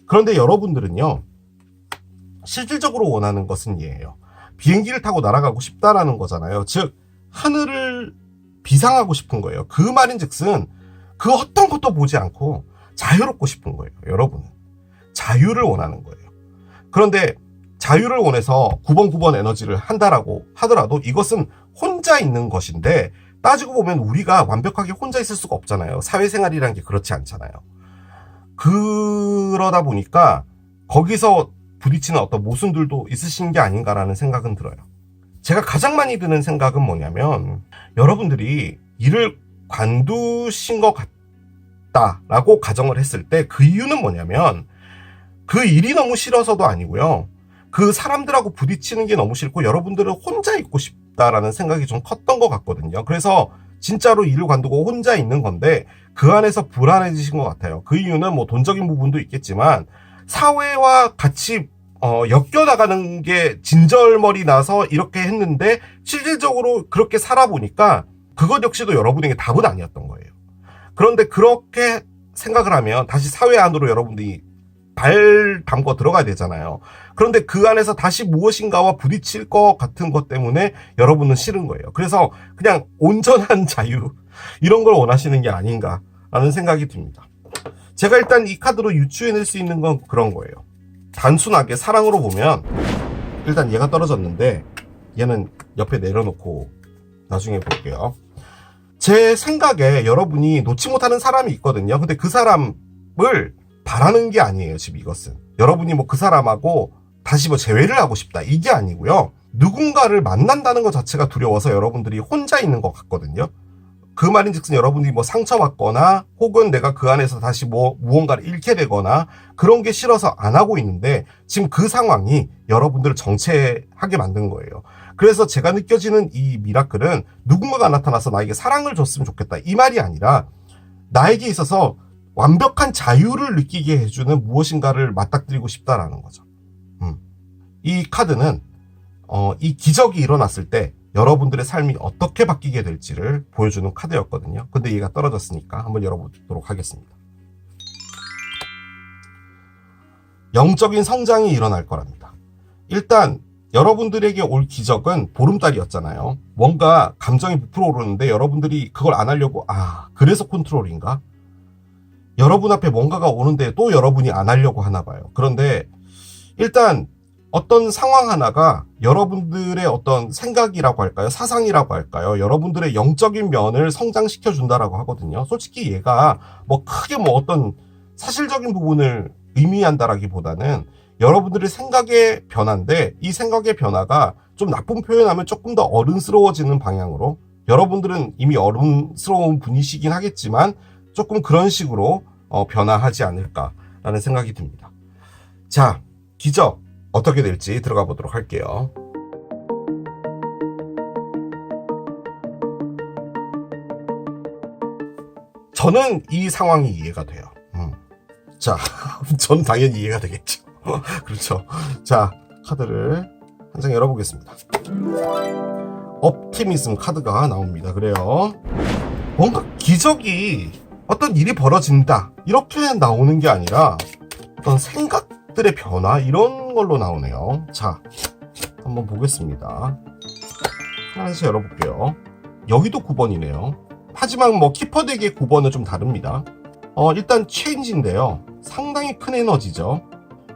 그런데 여러분들은요, 실질적으로 원하는 것은 이에요. 비행기를 타고 날아가고 싶다라는 거잖아요. 즉, 하늘을 비상하고 싶은 거예요. 그 말인 즉슨 그 어떤 것도 보지 않고 자유롭고 싶은 거예요. 여러분은 자유를 원하는 거예요. 그런데 자유를 원해서 9번 에너지를 한다라고 하더라도 이것은 혼자 있는 것인데, 따지고 보면 우리가 완벽하게 혼자 있을 수가 없잖아요. 사회생활이라는 게 그렇지 않잖아요. 그러다 보니까 거기서 부딪히는 어떤 모순들도 있으신 게 아닌가라는 생각은 들어요. 제가 가장 많이 드는 생각은 뭐냐면, 여러분들이 일을 관두신 것 같다라고 가정을 했을 때 그 이유는 뭐냐면, 그 일이 너무 싫어서도 아니고요. 그 사람들하고 부딪히는 게 너무 싫고 여러분들은 혼자 있고 싶다라는 생각이 좀 컸던 것 같거든요. 그래서 진짜로 일을 관두고 혼자 있는 건데 그 안에서 불안해지신 것 같아요. 그 이유는 뭐 돈적인 부분도 있겠지만 사회와 같이 엮여나가는 게 진절머리 나서 이렇게 했는데 실질적으로 그렇게 살아보니까 그것 역시도 여러분에게 답은 아니었던 거예요. 그런데 그렇게 생각을 하면 다시 사회 안으로 여러분들이 발 담고 들어가야 되잖아요. 그런데 그 안에서 다시 무엇인가와 부딪힐 것 같은 것 때문에 여러분은 싫은 거예요. 그래서 그냥 온전한 자유 이런 걸 원하시는 게 아닌가라는 생각이 듭니다. 제가 일단 이 카드로 유추해낼 수 있는 건 그런 거예요. 단순하게 사랑으로 보면 일단 얘가 떨어졌는데 얘는 옆에 내려놓고 나중에 볼게요. 제 생각에 여러분이 놓지 못하는 사람이 있거든요. 근데 그 사람을 바라는 게 아니에요. 지금 이것은 여러분이 뭐 그 사람하고 다시 뭐 재회를 하고 싶다 이게 아니고요. 누군가를 만난다는 것 자체가 두려워서 여러분들이 혼자 있는 것 같거든요. 그 말인즉슨 여러분이 뭐 상처받거나 혹은 내가 그 안에서 다시 뭐 무언가를 잃게 되거나 그런 게 싫어서 안 하고 있는데 지금 그 상황이 여러분들을 정체하게 만든 거예요. 그래서 제가 느껴지는 이 미라클은 누군가가 나타나서 나에게 사랑을 줬으면 좋겠다 이 말이 아니라 나에게 있어서 완벽한 자유를 느끼게 해주는 무엇인가를 맞닥뜨리고 싶다라는 거죠. 이 카드는 이 기적이 일어났을 때 여러분들의 삶이 어떻게 바뀌게 될지를 보여주는 카드였거든요. 근데 얘가 떨어졌으니까 한번 열어보도록 하겠습니다. 영적인 성장이 일어날 거랍니다. 일단 여러분들에게 올 기적은 보름달이었잖아요. 뭔가 감정이 부풀어 오르는데 여러분들이 그걸 안 하려고 그래서 컨트롤인가? 여러분 앞에 뭔가가 오는데 또 여러분이 안 하려고 하나 봐요. 그런데 일단 어떤 상황 하나가 여러분들의 어떤 생각이라고 할까요? 사상이라고 할까요? 여러분들의 영적인 면을 성장시켜 준다라고 하거든요. 솔직히 얘가 뭐 크게 뭐 어떤 사실적인 부분을 의미한다라기보다는 여러분들의 생각의 변화인데 이 생각의 변화가 좀 나쁜 표현하면 조금 더 어른스러워지는 방향으로 여러분들은 이미 어른스러운 분이시긴 하겠지만 조금 그런 식으로 변화하지 않을까라는 생각이 듭니다. 자, 기적 어떻게 될지 들어가 보도록 할게요. 저는 이 상황이 이해가 돼요. 자, 전 당연히 이해가 되겠죠. 그렇죠. 자, 카드를 한 장 열어보겠습니다. 옵티미즘 카드가 나옵니다. 그래요. 뭔가 기적이 어떤 일이 벌어진다 이렇게 나오는 게 아니라 어떤 생각들의 변화 이런 걸로 나오네요. 자, 한번 보겠습니다. 하나씩 열어볼게요. 여기도 9번이네요. 하지만 뭐 키퍼덱의 9번은 좀 다릅니다. 일단 체인지인데요. 상당히 큰 에너지죠.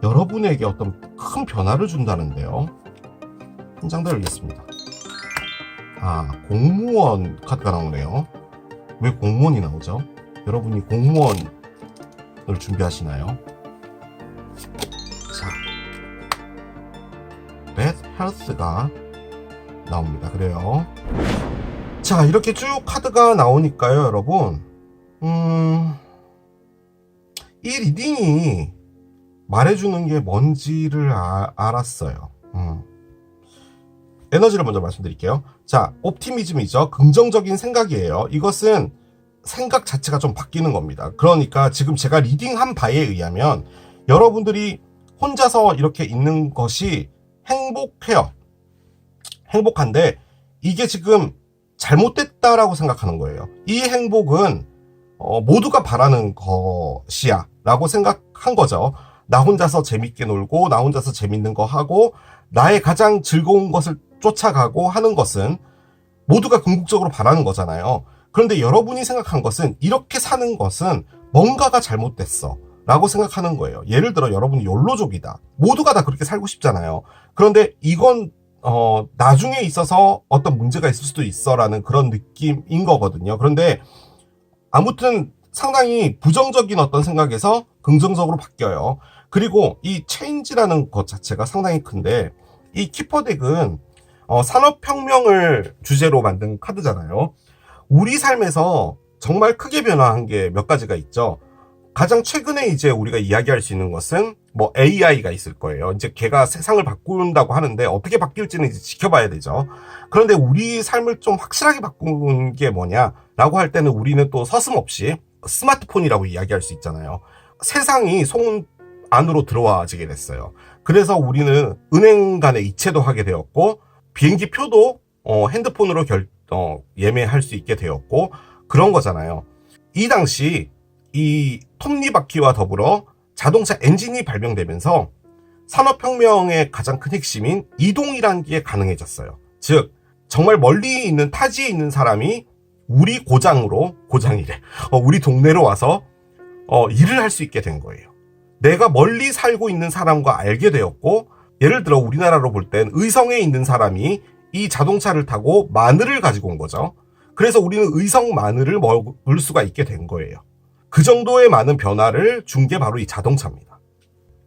여러분에게 어떤 큰 변화를 준다는데요. 한 장 더 열겠습니다. 공무원 카드가 나오네요. 왜 공무원이 나오죠? 여러분이 공무원을 준비하시나요? 자, bad health가 나옵니다. 그래요. 자, 이렇게 쭉 카드가 나오니까요, 여러분. 이 리딩이 말해주는 게 뭔지를 알았어요. 에너지를 먼저 말씀드릴게요. 자, 옵티미즘이죠. 긍정적인 생각이에요. 이것은 생각 자체가 좀 바뀌는 겁니다. 그러니까 지금 제가 리딩한 바에 의하면 여러분들이 혼자서 이렇게 있는 것이 행복해요. 행복한데 이게 지금 잘못됐다라고 생각하는 거예요. 이 행복은 모두가 바라는 것이야 라고 생각한 거죠. 나 혼자서 재밌게 놀고 나 혼자서 재밌는 거 하고 나의 가장 즐거운 것을 쫓아가고 하는 것은 모두가 궁극적으로 바라는 거잖아요. 그런데 여러분이 생각한 것은 이렇게 사는 것은 뭔가가 잘못됐어 라고 생각하는 거예요. 예를 들어 여러분이 욜로족이다. 모두가 다 그렇게 살고 싶잖아요. 그런데 이건 나중에 있어서 어떤 문제가 있을 수도 있어 라는 그런 느낌인 거거든요. 그런데 아무튼 상당히 부정적인 어떤 생각에서 긍정적으로 바뀌어요. 그리고 이 체인지라는 것 자체가 상당히 큰데 이 키퍼덱은 산업혁명을 주제로 만든 카드잖아요. 우리 삶에서 정말 크게 변화한 게 몇 가지가 있죠. 가장 최근에 이제 우리가 이야기할 수 있는 것은 뭐 AI가 있을 거예요. 이제 걔가 세상을 바꾼다고 하는데 어떻게 바뀔지는 이제 지켜봐야 되죠. 그런데 우리 삶을 좀 확실하게 바꾼 게 뭐냐라고 할 때는 우리는 또 서슴없이 스마트폰이라고 이야기할 수 있잖아요. 세상이 손 안으로 들어와지게 됐어요. 그래서 우리는 은행 간의 이체도 하게 되었고 비행기 표도 핸드폰으로 예매할 수 있게 되었고 그런 거잖아요. 이 당시 이 톱니바퀴와 더불어 자동차 엔진이 발명되면서 산업혁명의 가장 큰 핵심인 이동이라는 게 가능해졌어요. 즉 정말 멀리 있는 타지에 있는 사람이 우리 우리 동네로 와서 일을 할 수 있게 된 거예요. 내가 멀리 살고 있는 사람과 알게 되었고, 예를 들어 우리나라로 볼 땐 의성에 있는 사람이 이 자동차를 타고 마늘을 가지고 온 거죠. 그래서 우리는 의성 마늘을 먹을 수가 있게 된 거예요. 그 정도의 많은 변화를 준 게 바로 이 자동차입니다.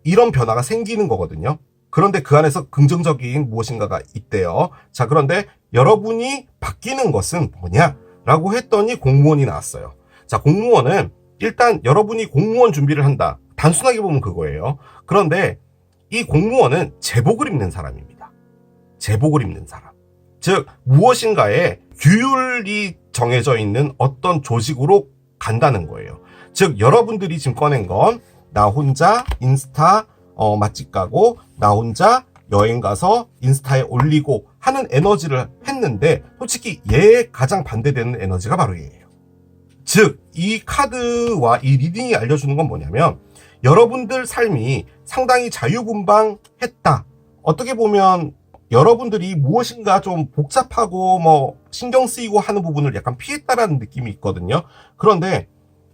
이런 변화가 생기는 거거든요. 그런데 그 안에서 긍정적인 무엇인가가 있대요. 자, 그런데 여러분이 바뀌는 것은 뭐냐? 라고 했더니 공무원이 나왔어요. 자, 공무원은 일단 여러분이 공무원 준비를 한다. 단순하게 보면 그거예요. 그런데 이 공무원은 제복을 입는 사람입니다. 제복을 입는 사람. 즉 무엇인가에 규율이 정해져 있는 어떤 조직으로 간다는 거예요. 즉 여러분들이 지금 꺼낸 건 나 혼자 인스타 맛집 가고 나 혼자 여행 가서 인스타에 올리고 하는 에너지를 했는데 솔직히 얘에 가장 반대되는 에너지가 바로 얘예요. 즉 이 카드와 이 리딩이 알려주는 건 뭐냐면 여러분들 삶이 상당히 자유분방했다. 어떻게 보면 여러분들이 무엇인가 좀 복잡하고 뭐 신경 쓰이고 하는 부분을 약간 피했다라는 느낌이 있거든요. 그런데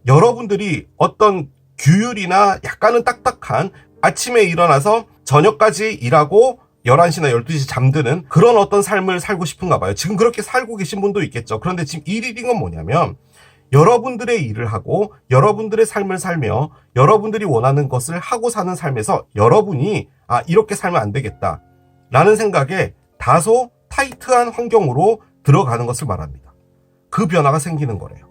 여러분들이 어떤 규율이나 약간은 딱딱한 아침에 일어나서 저녁까지 일하고 11시나 12시 잠드는 그런 어떤 삶을 살고 싶은가 봐요. 지금 그렇게 살고 계신 분도 있겠죠. 그런데 지금 이 리딩은 뭐냐면 여러분들의 일을 하고 여러분들의 삶을 살며 여러분들이 원하는 것을 하고 사는 삶에서 여러분이 이렇게 살면 안 되겠다 라는 생각에 다소 타이트한 환경으로 들어가는 것을 말합니다. 그 변화가 생기는 거래요.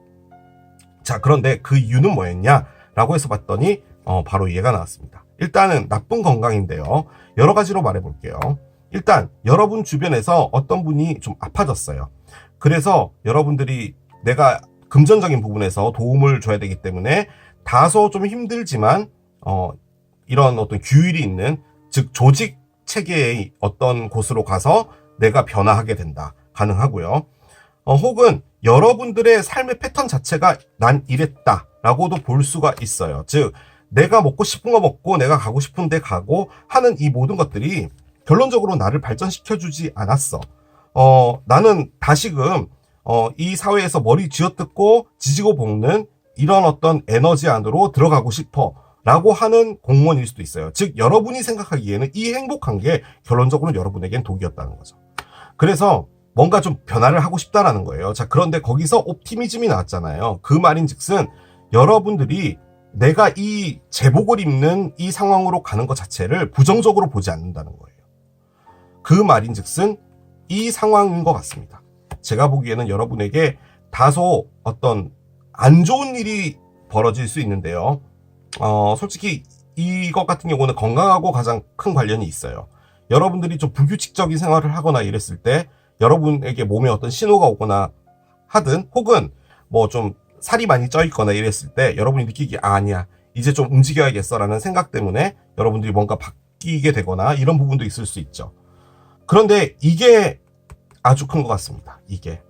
자, 그런데 그 이유는 뭐였냐 라고 해서 봤더니 바로 얘가 나왔습니다. 일단은 나쁜 건강인데요. 여러 가지로 말해볼게요. 일단 여러분 주변에서 어떤 분이 좀 아파졌어요. 그래서 여러분들이 내가 금전적인 부분에서 도움을 줘야 되기 때문에 다소 좀 힘들지만 이런 어떤 규율이 있는 즉 조직 체계의 어떤 곳으로 가서 내가 변화하게 된다. 가능하고요. 혹은 여러분들의 삶의 패턴 자체가 난 이랬다 라고도 볼 수가 있어요. 즉 내가 먹고 싶은 거 먹고 내가 가고 싶은 데 가고 하는 이 모든 것들이 결론적으로 나를 발전시켜주지 않았어. 나는 다시금 이 사회에서 머리 쥐어뜯고 지지고 볶는 이런 어떤 에너지 안으로 들어가고 싶어 라고 하는 공무원일 수도 있어요. 즉 여러분이 생각하기에는 이 행복한 게 결론적으로 여러분에겐 독이었다는 거죠. 그래서 뭔가 좀 변화를 하고 싶다라는 거예요. 자, 그런데 거기서 옵티미즘이 나왔잖아요. 그 말인즉슨 여러분들이 내가 이 제복을 입는 이 상황으로 가는 것 자체를 부정적으로 보지 않는다는 거예요. 그 말인즉슨 이 상황인 것 같습니다. 제가 보기에는 여러분에게 다소 어떤 안 좋은 일이 벌어질 수 있는데요. 솔직히 이것 같은 경우는 건강하고 가장 큰 관련이 있어요. 여러분들이 좀 불규칙적인 생활을 하거나 이랬을 때 여러분에게 몸에 어떤 신호가 오거나 하든 혹은 뭐 좀 살이 많이 쪄 있거나 이랬을 때 여러분이 느끼기에 아니야 이제 좀 움직여야겠어 라는 생각 때문에 여러분들이 뭔가 바뀌게 되거나 이런 부분도 있을 수 있죠. 그런데 이게 아주 큰 것 같습니다. 이게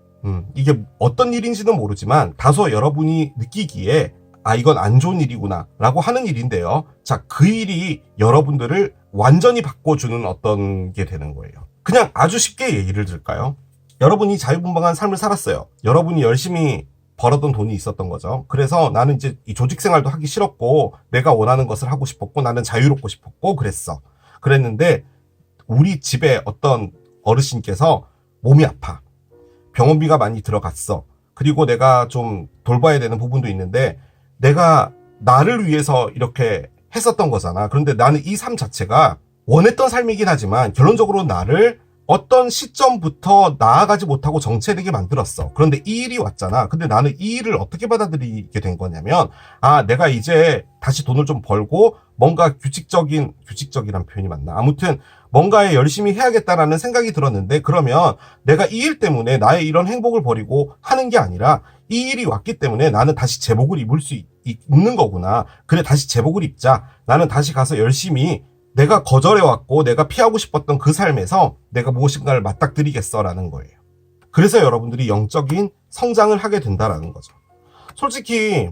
어떤 일인지는 모르지만 다소 여러분이 느끼기에 이건 안 좋은 일이구나 라고 하는 일인데요. 자, 그 일이 여러분들을 완전히 바꿔주는 어떤 게 되는 거예요. 그냥 아주 쉽게 얘기를 들을까요? 여러분이 자유분방한 삶을 살았어요. 여러분이 열심히 벌었던 돈이 있었던 거죠. 그래서 나는 이제 이 조직 생활도 하기 싫었고 내가 원하는 것을 하고 싶었고 나는 자유롭고 싶었고 그랬는데 우리 집에 어떤 어르신께서 몸이 아파. 병원비가 많이 들어갔어. 그리고 내가 좀 돌봐야 되는 부분도 있는데 내가 나를 위해서 이렇게 했었던 거잖아. 그런데 나는 이 삶 자체가 원했던 삶이긴 하지만 결론적으로 나를 어떤 시점부터 나아가지 못하고 정체되게 만들었어. 그런데 이 일이 왔잖아. 근데 나는 이 일을 어떻게 받아들이게 된 거냐면 내가 이제 다시 돈을 좀 벌고 뭔가 규칙적이란 표현이 맞나? 아무튼 뭔가에 열심히 해야겠다라는 생각이 들었는데 그러면 내가 이 일 때문에 나의 이런 행복을 버리고 하는 게 아니라 이 일이 왔기 때문에 나는 다시 제복을 입을 수 있는 거구나. 그래, 다시 제복을 입자. 나는 다시 가서 열심히 내가 거절해왔고 내가 피하고 싶었던 그 삶에서 내가 무엇인가를 맞닥뜨리겠어라는 거예요. 그래서 여러분들이 영적인 성장을 하게 된다라는 거죠. 솔직히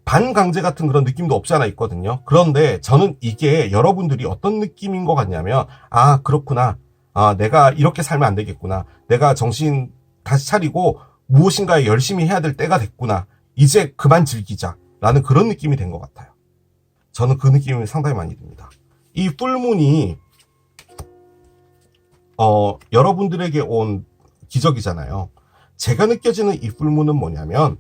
반강제 같은 그런 느낌도 없지 않아 있거든요. 그런데 저는 이게 여러분들이 어떤 느낌인 것 같냐면 그렇구나. 내가 이렇게 살면 안 되겠구나. 내가 정신 다시 차리고 무엇인가에 열심히 해야 될 때가 됐구나. 이제 그만 즐기자. 라는 그런 느낌이 된 것 같아요. 저는 그 느낌이 상당히 많이 듭니다. 이 풀문이 여러분들에게 온 기적이잖아요. 제가 느껴지는 이 풀문은 뭐냐면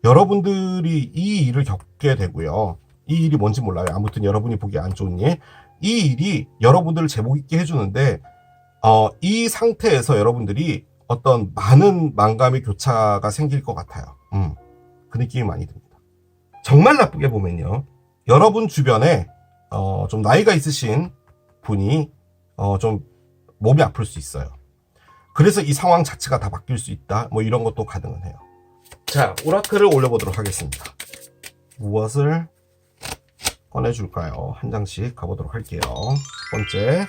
여러분들이 이 일을 겪게 되고요. 이 일이 뭔지 몰라요. 아무튼 여러분이 보기에 안 좋은 일. 이 일이 여러분들을 제복 있게 해주는데 이 상태에서 여러분들이 어떤 많은 만감의 교차가 생길 것 같아요. 그 느낌이 많이 듭니다. 정말 나쁘게 보면요, 여러분 주변에 좀 나이가 있으신 분이 좀 몸이 아플 수 있어요. 그래서 이 상황 자체가 다 바뀔 수 있다, 뭐 이런 것도 가능은 해요. 자, 오라클을 올려보도록 하겠습니다. 무엇을 꺼내줄까요? 한 장씩 가보도록 할게요. 첫 번째,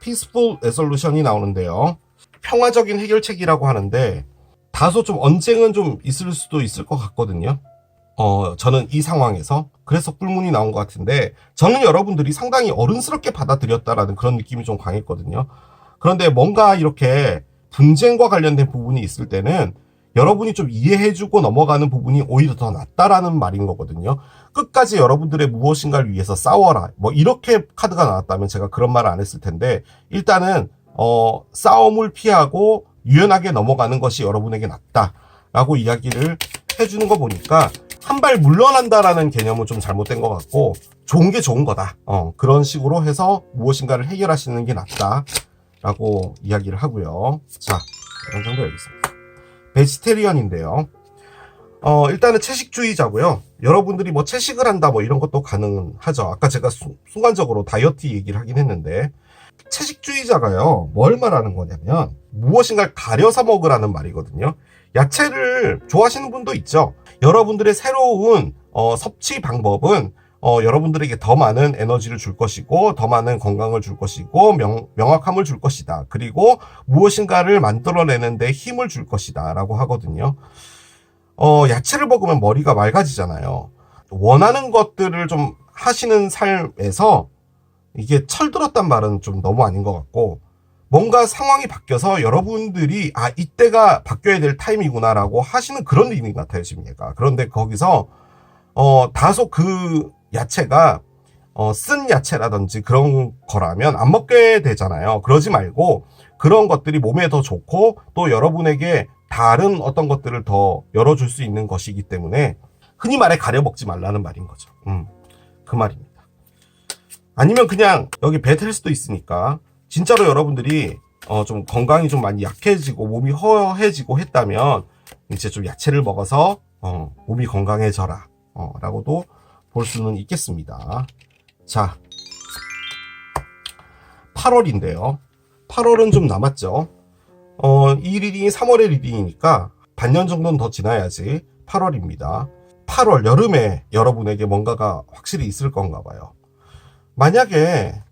Peaceful Resolution이 나오는데요, 평화적인 해결책이라고 하는데 다소 좀 언쟁은 좀 있을 수도 있을 것 같거든요. 저는 이 상황에서 그래서 꿀문이 나온 것 같은데, 저는 여러분들이 상당히 어른스럽게 받아들였다라는 그런 느낌이 좀 강했거든요. 그런데 뭔가 이렇게 분쟁과 관련된 부분이 있을 때는 여러분이 좀 이해해주고 넘어가는 부분이 오히려 더 낫다라는 말인 거거든요. 끝까지 여러분들의 무엇인가를 위해서 싸워라, 뭐 이렇게 카드가 나왔다면 제가 그런 말을 안 했을 텐데, 일단은 싸움을 피하고 유연하게 넘어가는 것이 여러분에게 낫다라고 이야기를 해주는 거 보니까 한 발 물러난다라는 개념은 좀 잘못된 것 같고, 좋은 게 좋은 거다, 그런 식으로 해서 무엇인가를 해결하시는 게 낫다라고 이야기를 하고요. 자, 이런 정도 여기 있습니다. 베지테리언인데요, 일단은 채식주의자고요. 여러분들이 뭐 채식을 한다 뭐 이런 것도 가능하죠. 아까 제가 순간적으로 다이어트 얘기를 하긴 했는데, 채식주의자가요, 뭘 말하는 거냐면 무엇인가를 가려서 먹으라는 말이거든요. 야채를 좋아하시는 분도 있죠. 여러분들의 새로운 섭취 방법은 여러분들에게 더 많은 에너지를 줄 것이고, 더 많은 건강을 줄 것이고, 명확함을 줄 것이다. 그리고 무엇인가를 만들어내는데 힘을 줄 것이다 라고 하거든요. 야채를 먹으면 머리가 맑아지잖아요. 원하는 것들을 좀 하시는 삶에서 이게 철들었단 말은 좀 너무 아닌 것 같고, 뭔가 상황이 바뀌어서 여러분들이 이때가 바뀌어야 될 타임이구나 라고 하시는 그런 리딩 같아요, 지금 얘가. 그런데 거기서 다소 그 야채가 쓴 야채라든지 그런 거라면 안 먹게 되잖아요. 그러지 말고 그런 것들이 몸에 더 좋고 또 여러분에게 다른 어떤 것들을 더 열어줄 수 있는 것이기 때문에 흔히 말해 가려 먹지 말라는 말인 거죠. 그 말입니다. 아니면 그냥 여기 뱉을 수도 있으니까, 진짜로 여러분들이 좀 건강이 좀 많이 약해지고 몸이 허해지고 했다면 이제 좀 야채를 먹어서 몸이 건강해져라 라고도 볼 수는 있겠습니다. 자, 8월인데요. 8월은 좀 남았죠. 이 리딩이 3월의 리딩이니까 반년 정도는 더 지나야지 8월입니다. 8월, 여름에 여러분에게 뭔가가 확실히 있을 건가 봐요. 만약에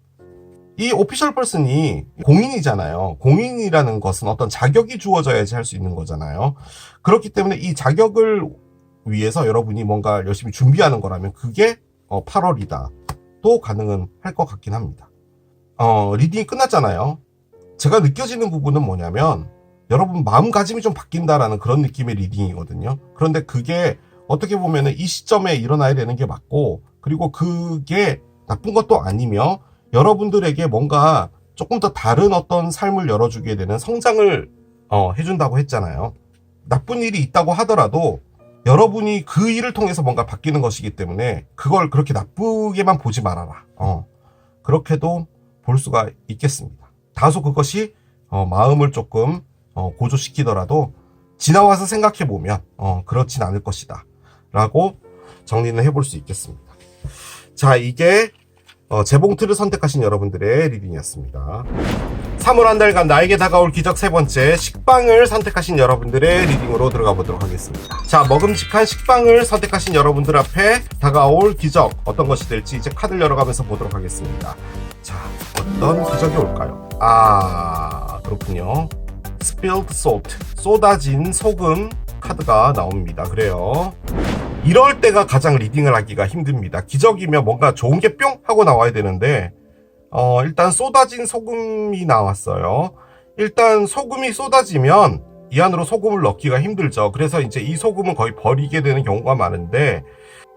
이 오피셜 퍼슨이 공인이잖아요. 공인이라는 것은 어떤 자격이 주어져야지 할 수 있는 거잖아요. 그렇기 때문에 이 자격을 위해서 여러분이 뭔가 열심히 준비하는 거라면 그게 8월이다 또 가능은 할 것 같긴 합니다. 리딩이 끝났잖아요. 제가 느껴지는 부분은 뭐냐면 여러분 마음가짐이 좀 바뀐다라는 그런 느낌의 리딩이거든요. 그런데 그게 어떻게 보면은 이 시점에 일어나야 되는 게 맞고, 그리고 그게 나쁜 것도 아니며 여러분들에게 뭔가 조금 더 다른 어떤 삶을 열어주게 되는 성장을 해준다고 했잖아요. 나쁜 일이 있다고 하더라도 여러분이 그 일을 통해서 뭔가 바뀌는 것이기 때문에 그걸 그렇게 나쁘게만 보지 말아라. 그렇게도 볼 수가 있겠습니다. 다소 그것이 마음을 조금 고조시키더라도 지나와서 생각해보면 그렇진 않을 것이다 라고 정리는 해볼 수 있겠습니다. 자, 이게 재봉틀을 선택하신 여러분들의 리딩이었습니다. 3월 한 달간 나에게 다가올 기적 세 번째, 식빵을 선택하신 여러분들의 리딩으로 들어가 보도록 하겠습니다. 자, 먹음직한 식빵을 선택하신 여러분들 앞에 다가올 기적, 어떤 것이 될지 이제 카드를 열어가면서 보도록 하겠습니다. 자, 어떤 기적이 올까요? 그렇군요. Spilled salt, 쏟아진 소금 카드가 나옵니다. 그래요. 이럴 때가 가장 리딩을 하기가 힘듭니다. 기적이면 뭔가 좋은 게 뿅 하고 나와야 되는데 일단 쏟아진 소금이 나왔어요. 일단 소금이 쏟아지면 이 안으로 소금을 넣기가 힘들죠. 그래서 이제 이 소금은 거의 버리게 되는 경우가 많은데,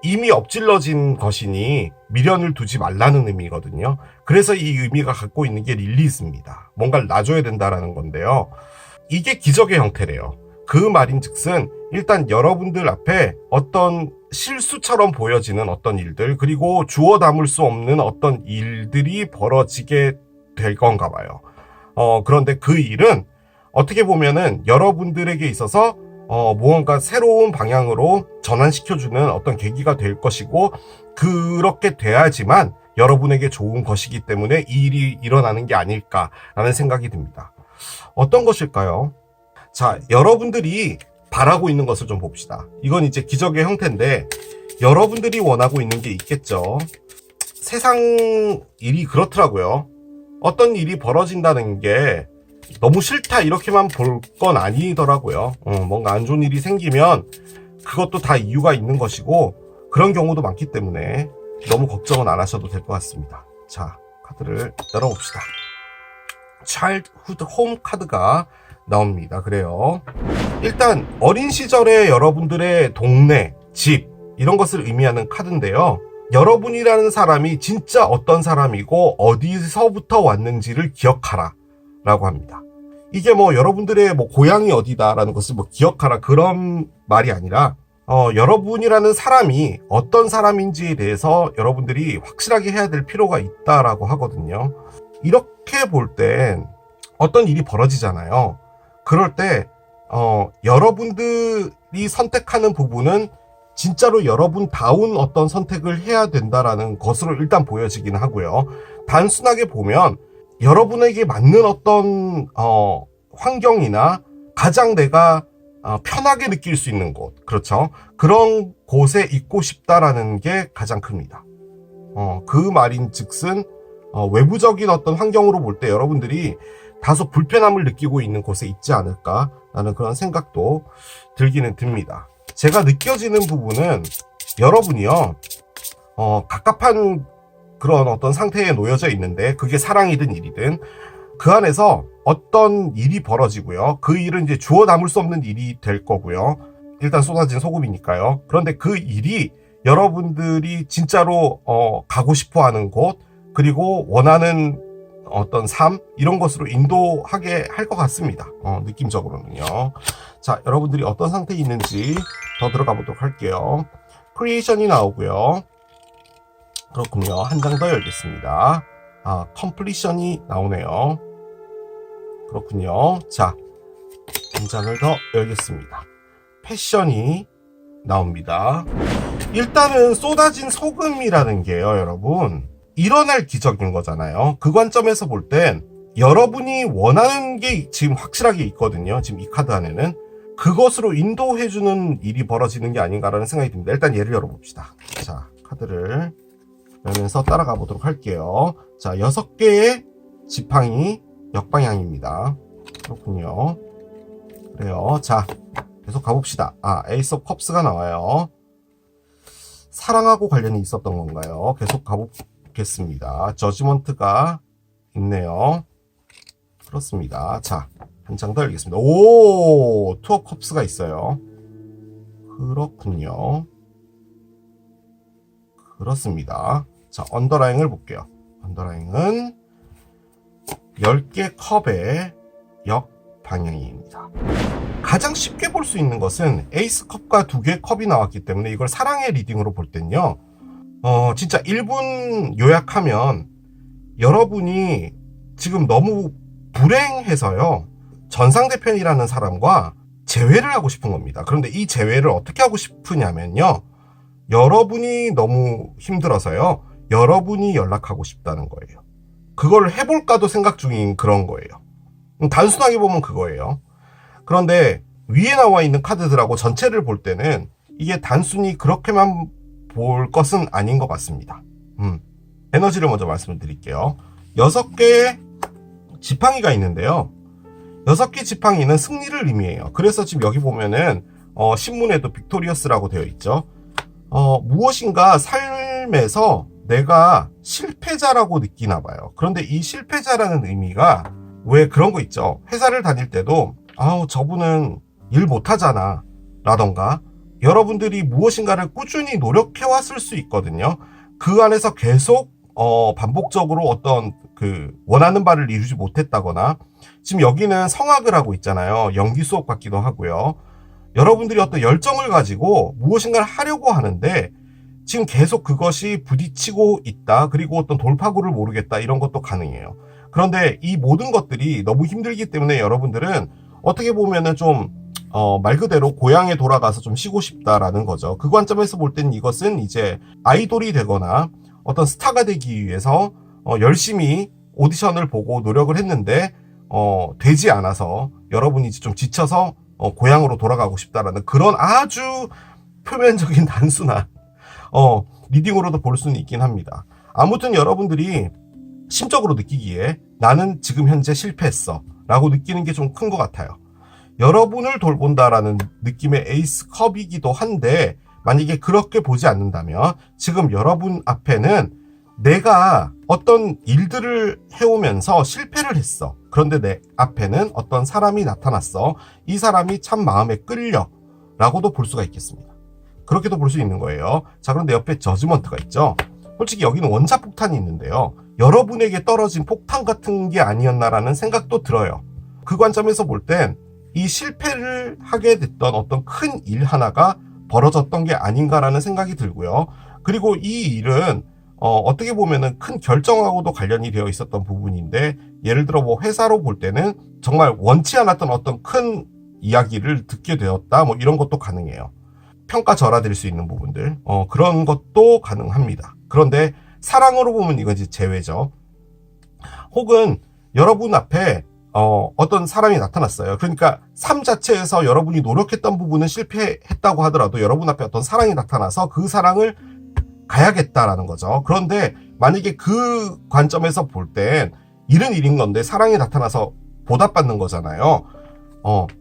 이미 엎질러진 것이니 미련을 두지 말라는 의미거든요. 그래서 이 의미가 갖고 있는 게 릴리즈입니다. 뭔가를 놔줘야 된다라는 건데요. 이게 기적의 형태래요. 그 말인즉슨 일단 여러분들 앞에 어떤 실수처럼 보여지는 어떤 일들, 그리고 주워 담을 수 없는 어떤 일들이 벌어지게 될 건가 봐요. 그런데 그 일은 어떻게 보면은 여러분들에게 있어서 무언가 새로운 방향으로 전환시켜주는 어떤 계기가 될 것이고, 그렇게 돼야지만 여러분에게 좋은 것이기 때문에 이 일이 일어나는 게 아닐까라는 생각이 듭니다. 어떤 것일까요? 자, 여러분들이 바라고 있는 것을 좀 봅시다. 이건 이제 기적의 형태인데 여러분들이 원하고 있는 게 있겠죠. 세상 일이 그렇더라고요. 어떤 일이 벌어진다는 게 너무 싫다 이렇게만 볼 건 아니더라고요. 뭔가 안 좋은 일이 생기면 그것도 다 이유가 있는 것이고, 그런 경우도 많기 때문에 너무 걱정은 안 하셔도 될 것 같습니다. 자, 카드를 열어봅시다. 차일드후드 홈 카드가 나옵니다. 그래요. 일단 어린 시절의 여러분들의 동네, 집 이런 것을 의미하는 카드인데요. 여러분이라는 사람이 진짜 어떤 사람이고 어디서부터 왔는지를 기억하라 라고 합니다. 이게 뭐 여러분들의 뭐 고향이 어디다라는 것을 뭐 기억하라 그런 말이 아니라 여러분이라는 사람이 어떤 사람인지에 대해서 여러분들이 확실하게 해야 될 필요가 있다라고 하거든요. 이렇게 볼 땐 어떤 일이 벌어지잖아요. 그럴 때 여러분들이 선택하는 부분은 진짜로 여러분다운 어떤 선택을 해야 된다라는 것으로 일단 보여지긴 하고요. 단순하게 보면 여러분에게 맞는 어떤 환경이나 가장 내가 편하게 느낄 수 있는 곳, 그렇죠? 그런 곳에 있고 싶다라는 게 가장 큽니다. 그 말인 즉슨 외부적인 어떤 환경으로 볼 때 여러분들이 다소 불편함을 느끼고 있는 곳에 있지 않을까라는 그런 생각도 들기는 듭니다. 제가 느껴지는 부분은 여러분이요, 갑갑한 그런 어떤 상태에 놓여져 있는데, 그게 사랑이든 일이든 그 안에서 어떤 일이 벌어지고요. 그 일은 이제 주워 담을 수 없는 일이 될 거고요. 일단 쏟아진 소금이니까요. 그런데 그 일이 여러분들이 진짜로 가고 싶어 하는 곳, 그리고 원하는 어떤 삶, 이런 것으로 인도하게 할 것 같습니다. 느낌적으로는요. 자, 여러분들이 어떤 상태에 있는지 더 들어가 보도록 할게요. 크리에이션이 나오고요. 그렇군요. 한 장 더 열겠습니다. 컴플리션이 나오네요. 그렇군요. 자, 한 장을 더 열겠습니다. 패션이 나옵니다. 일단은 쏟아진 소금이라는 게요, 여러분, 일어날 기적인 거잖아요. 그 관점에서 볼 땐 여러분이 원하는 게 지금 확실하게 있거든요. 지금 이 카드 안에는 그것으로 인도해주는 일이 벌어지는 게 아닌가라는 생각이 듭니다. 일단 얘를 열어봅시다. 자, 카드를 열면서 따라가 보도록 할게요. 자, 6개의 지팡이 역방향입니다. 그렇군요. 그래요. 자, 계속 가봅시다. 에이스 오브 컵스가 나와요. 사랑하고 관련이 있었던 건가요? 계속 가보겠습니다. 저지먼트가 있네요. 그렇습니다. 자, 한 장 더 열겠습니다. 오, 투어 컵스가 있어요. 그렇군요. 그렇습니다. 자, 언더라인을 볼게요. 언더라인은 10개 컵의 역방향입니다. 가장 쉽게 볼 수 있는 것은 에이스 컵과 2개의 컵이 나왔기 때문에 이걸 사랑의 리딩으로 볼 땐요, 진짜 1분 요약하면 여러분이 지금 너무 불행해서요, 전상대편이라는 사람과 재회를 하고 싶은 겁니다. 그런데 이 재회를 어떻게 하고 싶으냐면요, 여러분이 너무 힘들어서요, 여러분이 연락하고 싶다는 거예요. 그걸 해볼까도 생각 중인 그런 거예요. 단순하게 보면 그거예요. 그런데 위에 나와 있는 카드들하고 전체를 볼 때는 이게 단순히 그렇게만 볼 것은 아닌 것 같습니다. 에너지를 먼저 말씀을 드릴게요. 6개의 지팡이가 있는데요, 6개 지팡이는 승리를 의미해요. 그래서 지금 여기 보면은 신문에도 빅토리어스라고 되어 있죠. 무엇인가 삶에서 내가 실패자라고 느끼나 봐요. 그런데 이 실패자라는 의미가 왜 그런 거 있죠. 회사를 다닐 때도 저분은 일 못하잖아 라던가, 여러분들이 무엇인가를 꾸준히 노력해 왔을 수 있거든요. 그 안에서 계속 반복적으로 어떤 그 원하는 바를 이루지 못했다거나, 지금 여기는 성악을 하고 있잖아요. 연기 수업 같기도 하고요. 여러분들이 어떤 열정을 가지고 무엇인가를 하려고 하는데 지금 계속 그것이 부딪히고 있다, 그리고 어떤 돌파구를 모르겠다, 이런 것도 가능해요. 그런데 이 모든 것들이 너무 힘들기 때문에 여러분들은 어떻게 보면은 좀 말 그대로 고향에 돌아가서 좀 쉬고 싶다라는 거죠. 그 관점에서 볼 때는 이것은 이제 아이돌이 되거나 어떤 스타가 되기 위해서 열심히 오디션을 보고 노력을 했는데 되지 않아서 여러분이 이제 좀 지쳐서 고향으로 돌아가고 싶다라는 그런 아주 표면적인 단순한 리딩으로도 볼 수는 있긴 합니다. 아무튼 여러분들이 심적으로 느끼기에 나는 지금 현재 실패했어 라고 느끼는 게 좀 큰 것 같아요. 여러분을 돌본다라는 느낌의 에이스 컵이기도 한데 만약에 그렇게 보지 않는다면 지금 여러분 앞에는 내가 어떤 일들을 해오면서 실패를 했어. 그런데 내 앞에는 어떤 사람이 나타났어. 이 사람이 참 마음에 끌려 라고도 볼 수가 있겠습니다. 그렇게도 볼 수 있는 거예요. 자, 그런데 옆에 저지먼트가 있죠. 솔직히 여기는 원자폭탄이 있는데요. 여러분에게 떨어진 폭탄 같은 게 아니었나라는 생각도 들어요. 그 관점에서 볼 땐 이 실패를 하게 됐던 어떤 큰 일 하나가 벌어졌던 게 아닌가라는 생각이 들고요. 그리고 이 일은 어떻게 보면은 큰 결정하고도 관련이 되어 있었던 부분인데 예를 들어 뭐 회사로 볼 때는 정말 원치 않았던 어떤 큰 이야기를 듣게 되었다 뭐 이런 것도 가능해요. 평가절하될 수 있는 부분들 그런 것도 가능합니다. 그런데 사랑으로 보면 이건 이제 제외죠. 혹은 여러분 앞에 어떤 사람이 나타났어요. 그러니까 삶 자체에서 여러분이 노력했던 부분은 실패했다고 하더라도 여러분 앞에 어떤 사랑이 나타나서 그 사랑을 가야겠다라는 거죠. 그런데 만약에 그 관점에서 볼 땐 일은 일인 건데 사랑이 나타나서 보답받는 거잖아요.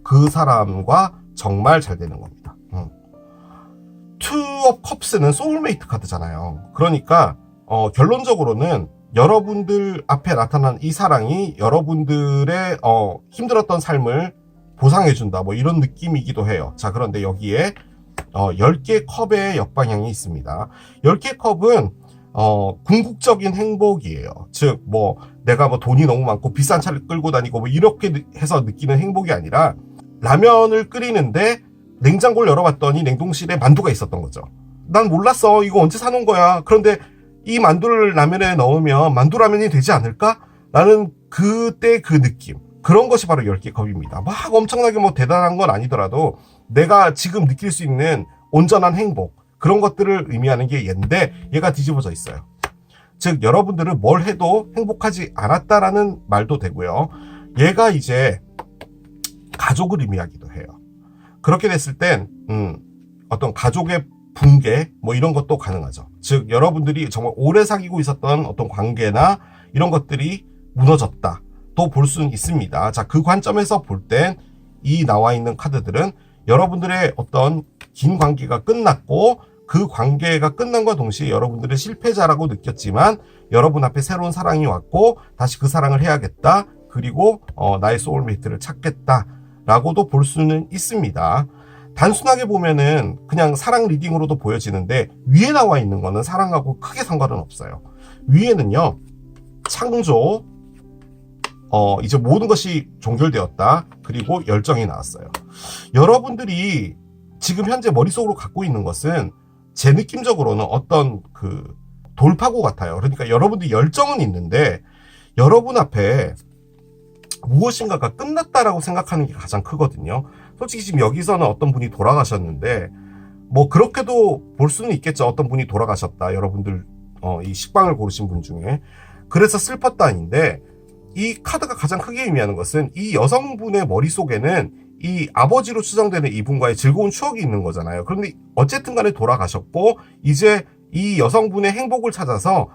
그 사람과 정말 잘 되는 겁니다. 투 업 컵스는 소울메이트 카드잖아요. 그러니까 결론적으로는 여러분들 앞에 나타난 이 사랑이 여러분들의 힘들었던 삶을 보상해준다 뭐 이런 느낌이기도 해요. 자, 그런데 여기에 10개 컵의 역방향이 있습니다. 10개 컵은 궁극적인 행복이에요. 즉 뭐 내가 뭐 돈이 너무 많고 비싼 차를 끌고 다니고 뭐 이렇게 해서 느끼는 행복이 아니라 라면을 끓이는데 냉장고를 열어봤더니 냉동실에 만두가 있었던 거죠. 난 몰랐어. 이거 언제 사놓은 거야. 그런데 이 만두를 라면에 넣으면 만두라면이 되지 않을까? 라는 그때 그 느낌. 그런 것이 바로 10개 컵입니다. 막 엄청나게 뭐 대단한 건 아니더라도 내가 지금 느낄 수 있는 온전한 행복, 그런 것들을 의미하는 게 얘인데 얘가 뒤집어져 있어요. 즉 여러분들은 뭘 해도 행복하지 않았다라는 말도 되고요. 얘가 이제 가족을 의미하기도 해요. 그렇게 됐을 땐 어떤 가족의 붕괴 뭐 이런 것도 가능하죠. 즉 여러분들이 정말 오래 사귀고 있었던 어떤 관계나 이런 것들이 무너졌다 또 볼 수는 있습니다. 자, 그 관점에서 볼 땐 이 나와 있는 카드들은 여러분들의 어떤 긴 관계가 끝났고 그 관계가 끝난과 동시에 여러분들은 실패자라고 느꼈지만 여러분 앞에 새로운 사랑이 왔고 다시 그 사랑을 해야겠다. 그리고 나의 소울메이트를 찾겠다 라고도 볼 수는 있습니다. 단순하게 보면은 그냥 사랑 리딩으로도 보여지는데 위에 나와 있는 거는 사랑하고 크게 상관은 없어요. 위에는요, 창조, 이제 모든 것이 종결되었다. 그리고 열정이 나왔어요. 여러분들이 지금 현재 머릿속으로 갖고 있는 것은 제 느낌적으로는 어떤 그 돌파구 같아요. 그러니까 여러분들이 열정은 있는데 여러분 앞에 무엇인가가 끝났다라고 생각하는 게 가장 크거든요. 솔직히 지금 여기서는 어떤 분이 돌아가셨는데 뭐 그렇게도 볼 수는 있겠죠. 어떤 분이 돌아가셨다. 여러분들 이 식빵을 고르신 분 중에. 그래서 슬펐다인데 이 카드가 가장 크게 의미하는 것은 이 여성분의 머릿속에는 이 아버지로 추정되는 이분과의 즐거운 추억이 있는 거잖아요. 그런데 어쨌든 간에 돌아가셨고 이제 이 여성분의 행복을 찾아서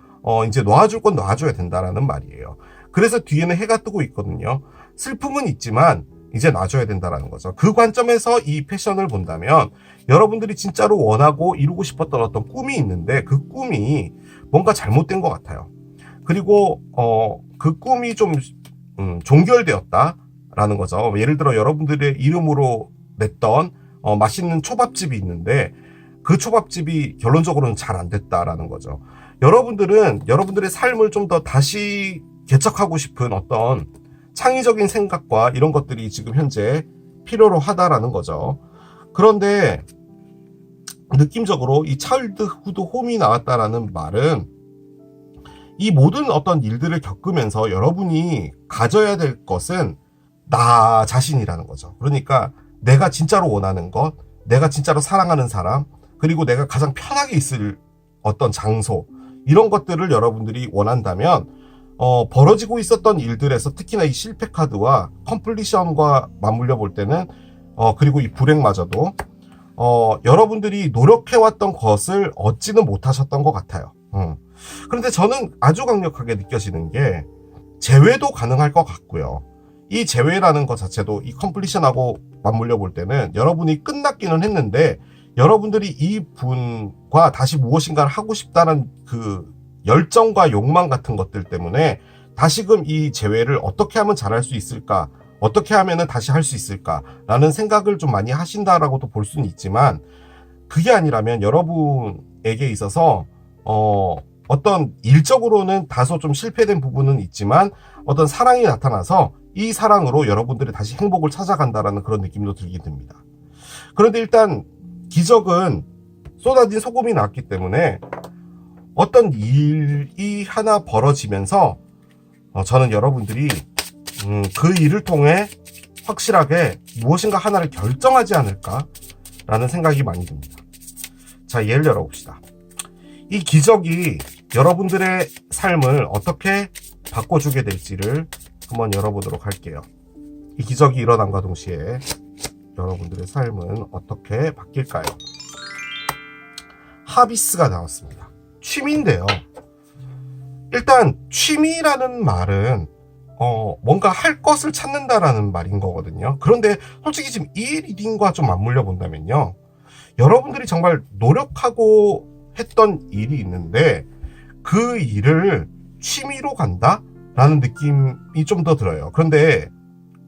이제 놔줄 건 놔줘야 된다라는 말이에요. 그래서 뒤에는 해가 뜨고 있거든요. 슬픔은 있지만 이제 놔줘야 된다라는 거죠. 그 관점에서 이 패션을 본다면 여러분들이 진짜로 원하고 이루고 싶었던 어떤 꿈이 있는데 그 꿈이 뭔가 잘못된 것 같아요. 그리고 그 꿈이 좀 종결되었다라는 거죠. 예를 들어 여러분들의 이름으로 냈던 맛있는 초밥집이 있는데 그 초밥집이 결론적으로는 잘 안 됐다라는 거죠. 여러분들은 여러분들의 삶을 좀 더 다시 개척하고 싶은 어떤 창의적인 생각과 이런 것들이 지금 현재 필요로 하다라는 거죠. 그런데 느낌적으로 이 차일드 후드 홈이 나왔다라는 말은 이 모든 어떤 일들을 겪으면서 여러분이 가져야 될 것은 나 자신이라는 거죠. 그러니까 내가 진짜로 원하는 것, 내가 진짜로 사랑하는 사람, 그리고 내가 가장 편하게 있을 어떤 장소, 이런 것들을 여러분들이 원한다면 벌어지고 있었던 일들에서 특히나 이 실패 카드와 컴플리션과 맞물려 볼 때는 그리고 이 불행마저도 여러분들이 노력해왔던 것을 얻지는 못하셨던 것 같아요. 그런데 저는 아주 강력하게 느껴지는 게 재회도 가능할 것 같고요. 이 재회라는 것 자체도 이 컴플리션하고 맞물려 볼 때는 여러분이 끝났기는 했는데 여러분들이 이 분과 다시 무엇인가를 하고 싶다는 그 열정과 욕망 같은 것들 때문에 다시금 이 재회를 어떻게 하면 잘할 수 있을까, 어떻게 하면은 다시 할 수 있을까라는 생각을 좀 많이 하신다라고도 볼 수는 있지만, 그게 아니라면 여러분에게 있어서 어떤 일적으로는 다소 좀 실패된 부분은 있지만 어떤 사랑이 나타나서 이 사랑으로 여러분들이 다시 행복을 찾아간다라는 그런 느낌도 들게 됩니다. 그런데 일단 기적은 쏟아진 소금이 나왔기 때문에 어떤 일이 하나 벌어지면서 저는 여러분들이 그 일을 통해 확실하게 무엇인가 하나를 결정하지 않을까라는 생각이 많이 듭니다. 자, 예를 들어봅시다. 이 기적이 여러분들의 삶을 어떻게 바꿔주게 될지를 한번 열어보도록 할게요. 이 기적이 일어남과 동시에 여러분들의 삶은 어떻게 바뀔까요? 하비스가 나왔습니다. 취미인데요. 일단 취미라는 말은 뭔가 할 것을 찾는다라는 말인 거거든요. 그런데 솔직히 지금 이 리딩과 좀 맞물려 본다면요, 여러분들이 정말 노력하고 했던 일이 있는데 그 일을 취미로 간다라는 느낌이 좀 더 들어요. 그런데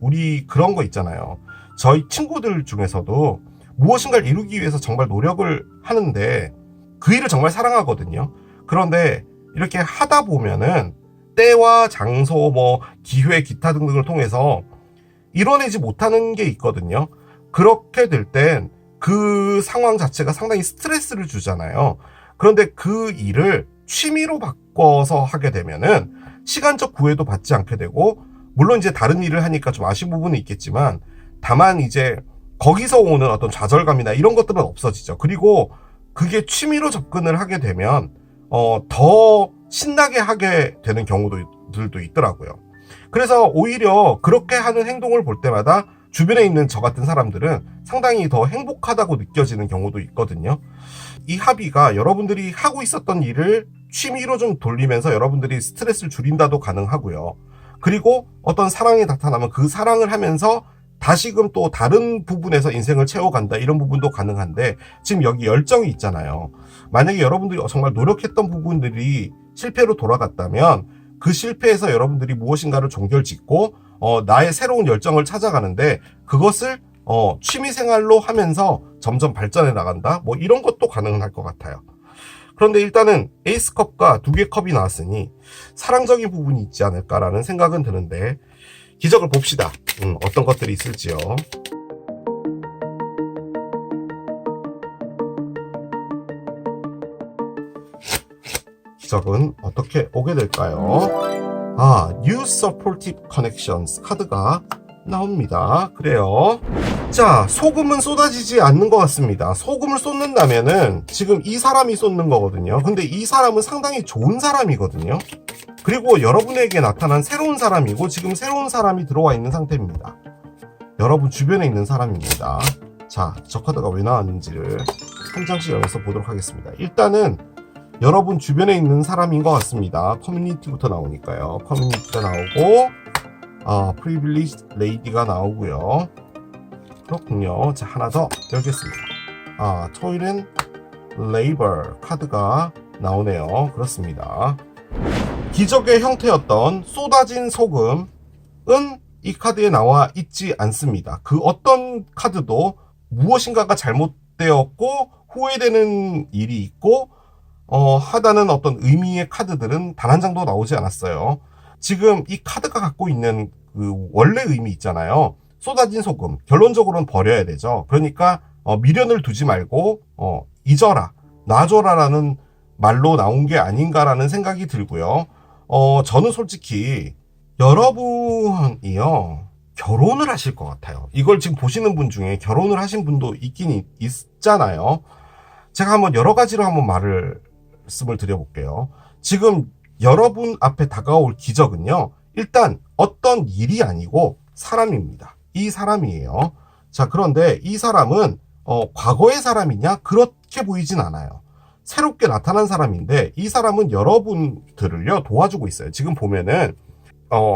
우리 그런 거 있잖아요. 저희 친구들 중에서도 무엇인가를 이루기 위해서 정말 노력을 하는데 그 일을 정말 사랑하거든요. 그런데 이렇게 하다 보면은 때와 장소, 기회, 기타 등등을 통해서 이뤄내지 못하는 게 있거든요. 그렇게 될 땐 그 상황 자체가 상당히 스트레스를 주잖아요. 그런데 그 일을 취미로 바꿔서 하게 되면은 시간적 구애도 받지 않게 되고, 물론 이제 다른 일을 하니까 좀 아쉬운 부분은 있겠지만, 다만 이제 거기서 오는 어떤 좌절감이나 이런 것들은 없어지죠. 그리고 그게 취미로 접근을 하게 되면 더 신나게 하게 되는 경우들도 있더라고요. 그래서 오히려 그렇게 하는 행동을 볼 때마다 주변에 있는 저 같은 사람들은 상당히 더 행복하다고 느껴지는 경우도 있거든요. 이 합의가 여러분들이 하고 있었던 일을 취미로 좀 돌리면서 여러분들이 스트레스를 줄인다도 가능하고요. 그리고 어떤 사랑이 나타나면 그 사랑을 하면서 다시금 또 다른 부분에서 인생을 채워간다, 이런 부분도 가능한데, 지금 여기 열정이 있잖아요. 만약에 여러분들이 정말 노력했던 부분들이 실패로 돌아갔다면 그 실패에서 여러분들이 무엇인가를 종결짓고 나의 새로운 열정을 찾아가는데, 그것을 취미생활로 하면서 점점 발전해 나간다, 이런 것도 가능할 것 같아요. 그런데 일단은 에이스컵과 2개 컵이 나왔으니 사랑적인 부분이 있지 않을까라는 생각은 드는데, 기적을 봅시다. 어떤 것들이 있을지요. 기적은 어떻게 오게 될까요? New Supportive Connections 카드가 나옵니다. 그래요. 자, 소금은 쏟아지지 않는 것 같습니다. 소금을 쏟는다면은 지금 이 사람이 쏟는 거거든요. 근데 이 사람은 상당히 좋은 사람이거든요. 그리고 여러분에게 나타난 새로운 사람이고, 지금 새로운 사람이 들어와 있는 상태입니다. 여러분 주변에 있는 사람입니다. 자, 저 카드가 왜 나왔는지를 한 장씩 열어서 보도록 하겠습니다. 일단은 여러분 주변에 있는 사람인 것 같습니다. 커뮤니티부터 나오니까요. 커뮤니티가 나오고, 프리빌리지 레이디가 나오고요. 그렇군요. 자, 하나 더 열겠습니다. 토일은 레이버 카드가 나오네요. 그렇습니다. 기적의 형태였던 쏟아진 소금은 이 카드에 나와 있지 않습니다. 그 어떤 카드도 무엇인가가 잘못되었고 후회되는 일이 있고 하다는 어떤 의미의 카드들은 단 한 장도 나오지 않았어요. 지금 이 카드가 갖고 있는 그 원래 의미 있잖아요. 쏟아진 소금, 결론적으로는 버려야 되죠. 그러니까 미련을 두지 말고 잊어라, 놔줘라라는 말로 나온 게 아닌가라는 생각이 들고요. 저는 솔직히 여러분이요, 결혼을 하실 것 같아요. 이걸 지금 보시는 분 중에 결혼을 하신 분도 있긴 있잖아요. 제가 한번 여러 가지로 한번 말씀을 드려볼게요. 지금 여러분 앞에 다가올 기적은요, 일단 어떤 일이 아니고 사람입니다. 이 사람이에요. 자, 그런데 이 사람은 과거의 사람이냐? 그렇게 보이진 않아요. 새롭게 나타난 사람인데 이 사람은 여러분들을요 도와주고 있어요. 지금 보면은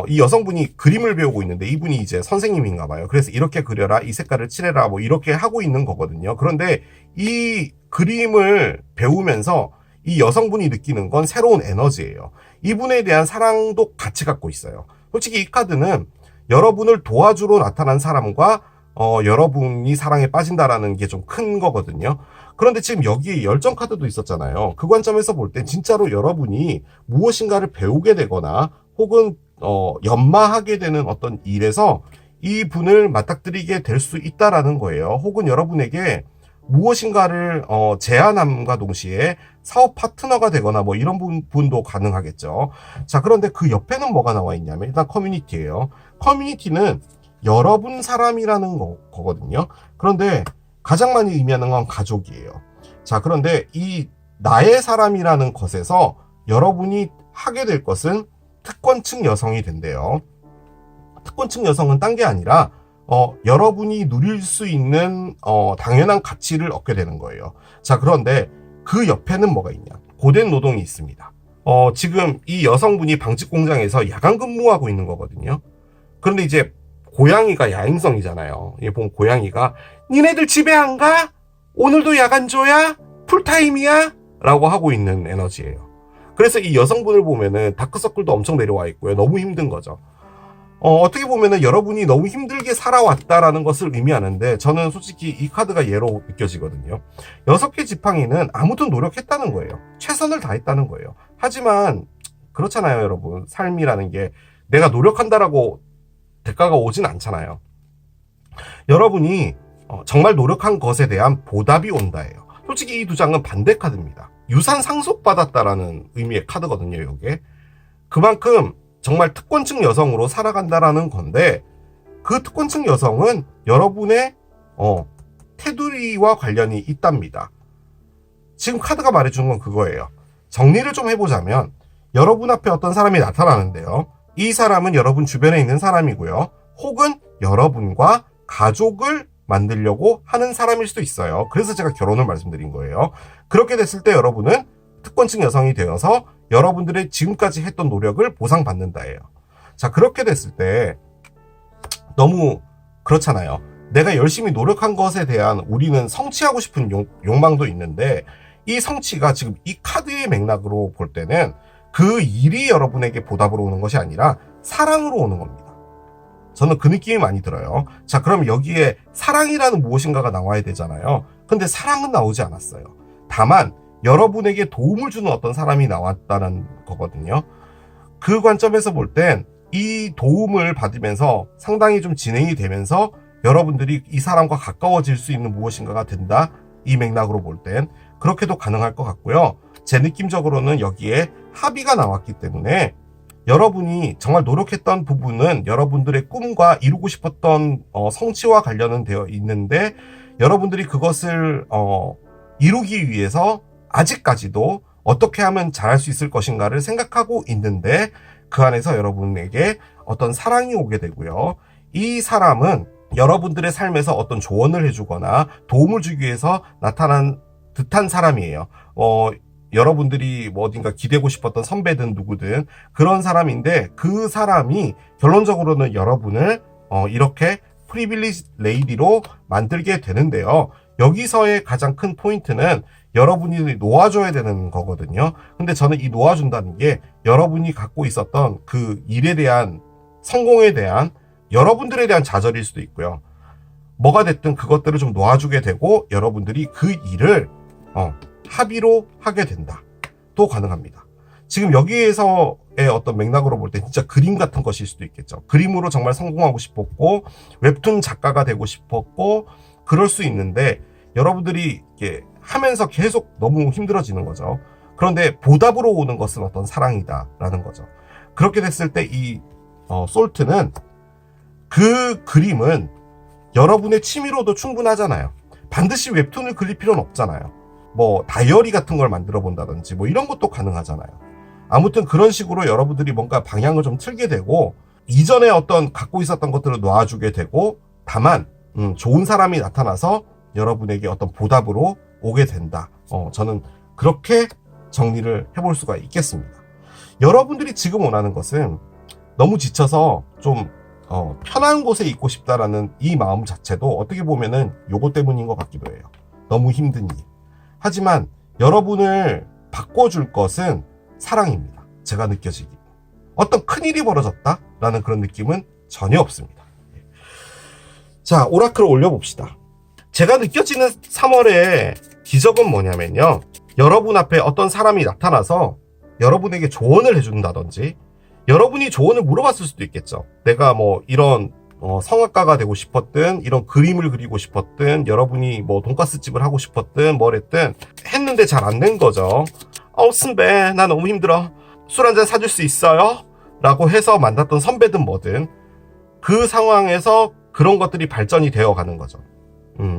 이 여성분이 그림을 배우고 있는데 이분이 이제 선생님인가 봐요. 그래서 이렇게 그려라, 이 색깔을 칠해라, 뭐 이렇게 하고 있는 거거든요. 그런데 이 그림을 배우면서 이 여성분이 느끼는 건 새로운 에너지예요. 이분에 대한 사랑도 같이 갖고 있어요. 솔직히 이 카드는 여러분을 도와주러 나타난 사람과 여러분이 사랑에 빠진다라는 게 좀 큰 거거든요. 그런데 지금 여기에 열정 카드도 있었잖아요. 그 관점에서 볼 때 진짜로 여러분이 무엇인가를 배우게 되거나 혹은 연마하게 되는 어떤 일에서 이 분을 맞닥뜨리게 될 수 있다라는 거예요. 혹은 여러분에게 무엇인가를 제안함과 동시에 사업 파트너가 되거나 뭐 이런 분도 가능하겠죠. 자, 그런데 그 옆에는 뭐가 나와 있냐면 일단 커뮤니티예요. 커뮤니티는 여러분 사람이라는 거거든요. 그런데 가장 많이 의미하는 건 가족이에요. 자, 그런데 이 나의 사람이라는 것에서 여러분이 하게 될 것은 특권층 여성이 된대요. 특권층 여성은 딴 게 아니라 여러분이 누릴 수 있는 당연한 가치를 얻게 되는 거예요. 자, 그런데 그 옆에는 뭐가 있냐? 고된 노동이 있습니다. 지금 이 여성분이 방직 공장에서 야간 근무하고 있는 거거든요. 그런데 이제 고양이가 야행성이잖아요. 이 보면 고양이가 니네들 집에 안 가? 오늘도 야간조야? 풀타임이야? 라고 하고 있는 에너지예요. 그래서 이 여성분을 보면은 다크서클도 엄청 내려와 있고요. 너무 힘든 거죠. 어떻게 보면은 여러분이 너무 힘들게 살아왔다라는 것을 의미하는데 저는 솔직히 이 카드가 예로 느껴지거든요. 6개 지팡이는 아무튼 노력했다는 거예요. 최선을 다했다는 거예요. 하지만 그렇잖아요, 여러분. 삶이라는 게 내가 노력한다라고 대가가 오진 않잖아요. 여러분이 정말 노력한 것에 대한 보답이 온다예요. 솔직히 이 두 장은 반대 카드입니다. 유산 상속받았다라는 의미의 카드거든요, 이게. 그만큼 정말 특권층 여성으로 살아간다라는 건데 그 특권층 여성은 여러분의 테두리와 관련이 있답니다. 지금 카드가 말해주는 건 그거예요. 정리를 좀 해보자면 여러분 앞에 어떤 사람이 나타나는데요. 이 사람은 여러분 주변에 있는 사람이고요. 혹은 여러분과 가족을 만들려고 하는 사람일 수도 있어요. 그래서 제가 결혼을 말씀드린 거예요. 그렇게 됐을 때 여러분은 특권층 여성이 되어서 여러분들의 지금까지 했던 노력을 보상받는다예요. 자, 그렇게 됐을 때 너무 그렇잖아요. 내가 열심히 노력한 것에 대한 우리는 성취하고 싶은 욕망도 있는데 이 성취가 지금 이 카드의 맥락으로 볼 때는 그 일이 여러분에게 보답으로 오는 것이 아니라 사랑으로 오는 겁니다. 저는 그 느낌이 많이 들어요. 자, 그럼 여기에 사랑이라는 무엇인가가 나와야 되잖아요. 근데 사랑은 나오지 않았어요. 다만 여러분에게 도움을 주는 어떤 사람이 나왔다는 거거든요. 그 관점에서 볼 땐 이 도움을 받으면서 상당히 좀 진행이 되면서 여러분들이 이 사람과 가까워질 수 있는 무엇인가가 된다. 이 맥락으로 볼 땐 그렇게도 가능할 것 같고요. 제 느낌적으로는 여기에 합의가 나왔기 때문에 여러분이 정말 노력했던 부분은 여러분들의 꿈과 이루고 싶었던 성취와 관련은 되어 있는데 여러분들이 그것을 이루기 위해서 아직까지도 어떻게 하면 잘할 수 있을 것인가를 생각하고 있는데 그 안에서 여러분에게 어떤 사랑이 오게 되고요. 이 사람은 여러분들의 삶에서 어떤 조언을 해주거나 도움을 주기 위해서 나타난 듯한 사람이에요. 여러분들이 뭐 어딘가 기대고 싶었던 선배든 누구든 그런 사람인데 그 사람이 결론적으로는 여러분을 이렇게 프리빌리지 레이디로 만들게 되는데요. 여기서의 가장 큰 포인트는 여러분이 놓아줘야 되는 거거든요. 근데 저는 이 놓아준다는 게 여러분이 갖고 있었던 그 일에 대한 성공에 대한 여러분들에 대한 좌절일 수도 있고요. 뭐가 됐든 그것들을 좀 놓아주게 되고 여러분들이 그 일을 합의로 하게 된다. 또 가능합니다. 지금 여기에서의 어떤 맥락으로 볼 때 진짜 그림 같은 것일 수도 있겠죠. 그림으로 정말 성공하고 싶었고 웹툰 작가가 되고 싶었고 그럴 수 있는데 여러분들이 이렇게 하면서 계속 너무 힘들어지는 거죠. 그런데 보답으로 오는 것은 어떤 사랑이다라는 거죠. 그렇게 됐을 때 이 솔트는 그 그림은 여러분의 취미로도 충분하잖아요. 반드시 웹툰을 그릴 필요는 없잖아요. 뭐 다이어리 같은 걸 만들어 본다든지 뭐 이런 것도 가능하잖아요. 아무튼 그런 식으로 여러분들이 뭔가 방향을 좀 틀게 되고 이전에 어떤 갖고 있었던 것들을 놔주게 되고 다만 좋은 사람이 나타나서 여러분에게 어떤 보답으로 오게 된다. 저는 그렇게 정리를 해볼 수가 있겠습니다. 여러분들이 지금 원하는 것은 너무 지쳐서 좀 편한 곳에 있고 싶다라는 이 마음 자체도 어떻게 보면은 요거 때문인 것 같기도 해요. 너무 힘든 일. 하지만 여러분을 바꿔줄 것은 사랑입니다. 제가 느껴지기. 어떤 큰일이 벌어졌다라는 그런 느낌은 전혀 없습니다. 자, 오라클을 올려봅시다. 제가 느껴지는 3월의 기적은 뭐냐면요. 여러분 앞에 어떤 사람이 나타나서 여러분에게 조언을 해준다든지 여러분이 조언을 물어봤을 수도 있겠죠. 내가 뭐 이런 성악가가 되고 싶었든 이런 그림을 그리고 싶었든 여러분이 뭐 돈가스집을 하고 싶었든 뭐랬든 했는데 잘 안 된 거죠. 선배 나 너무 힘들어. 술 한잔 사줄 수 있어요? 라고 해서 만났던 선배든 뭐든 그 상황에서 그런 것들이 발전이 되어 가는 거죠.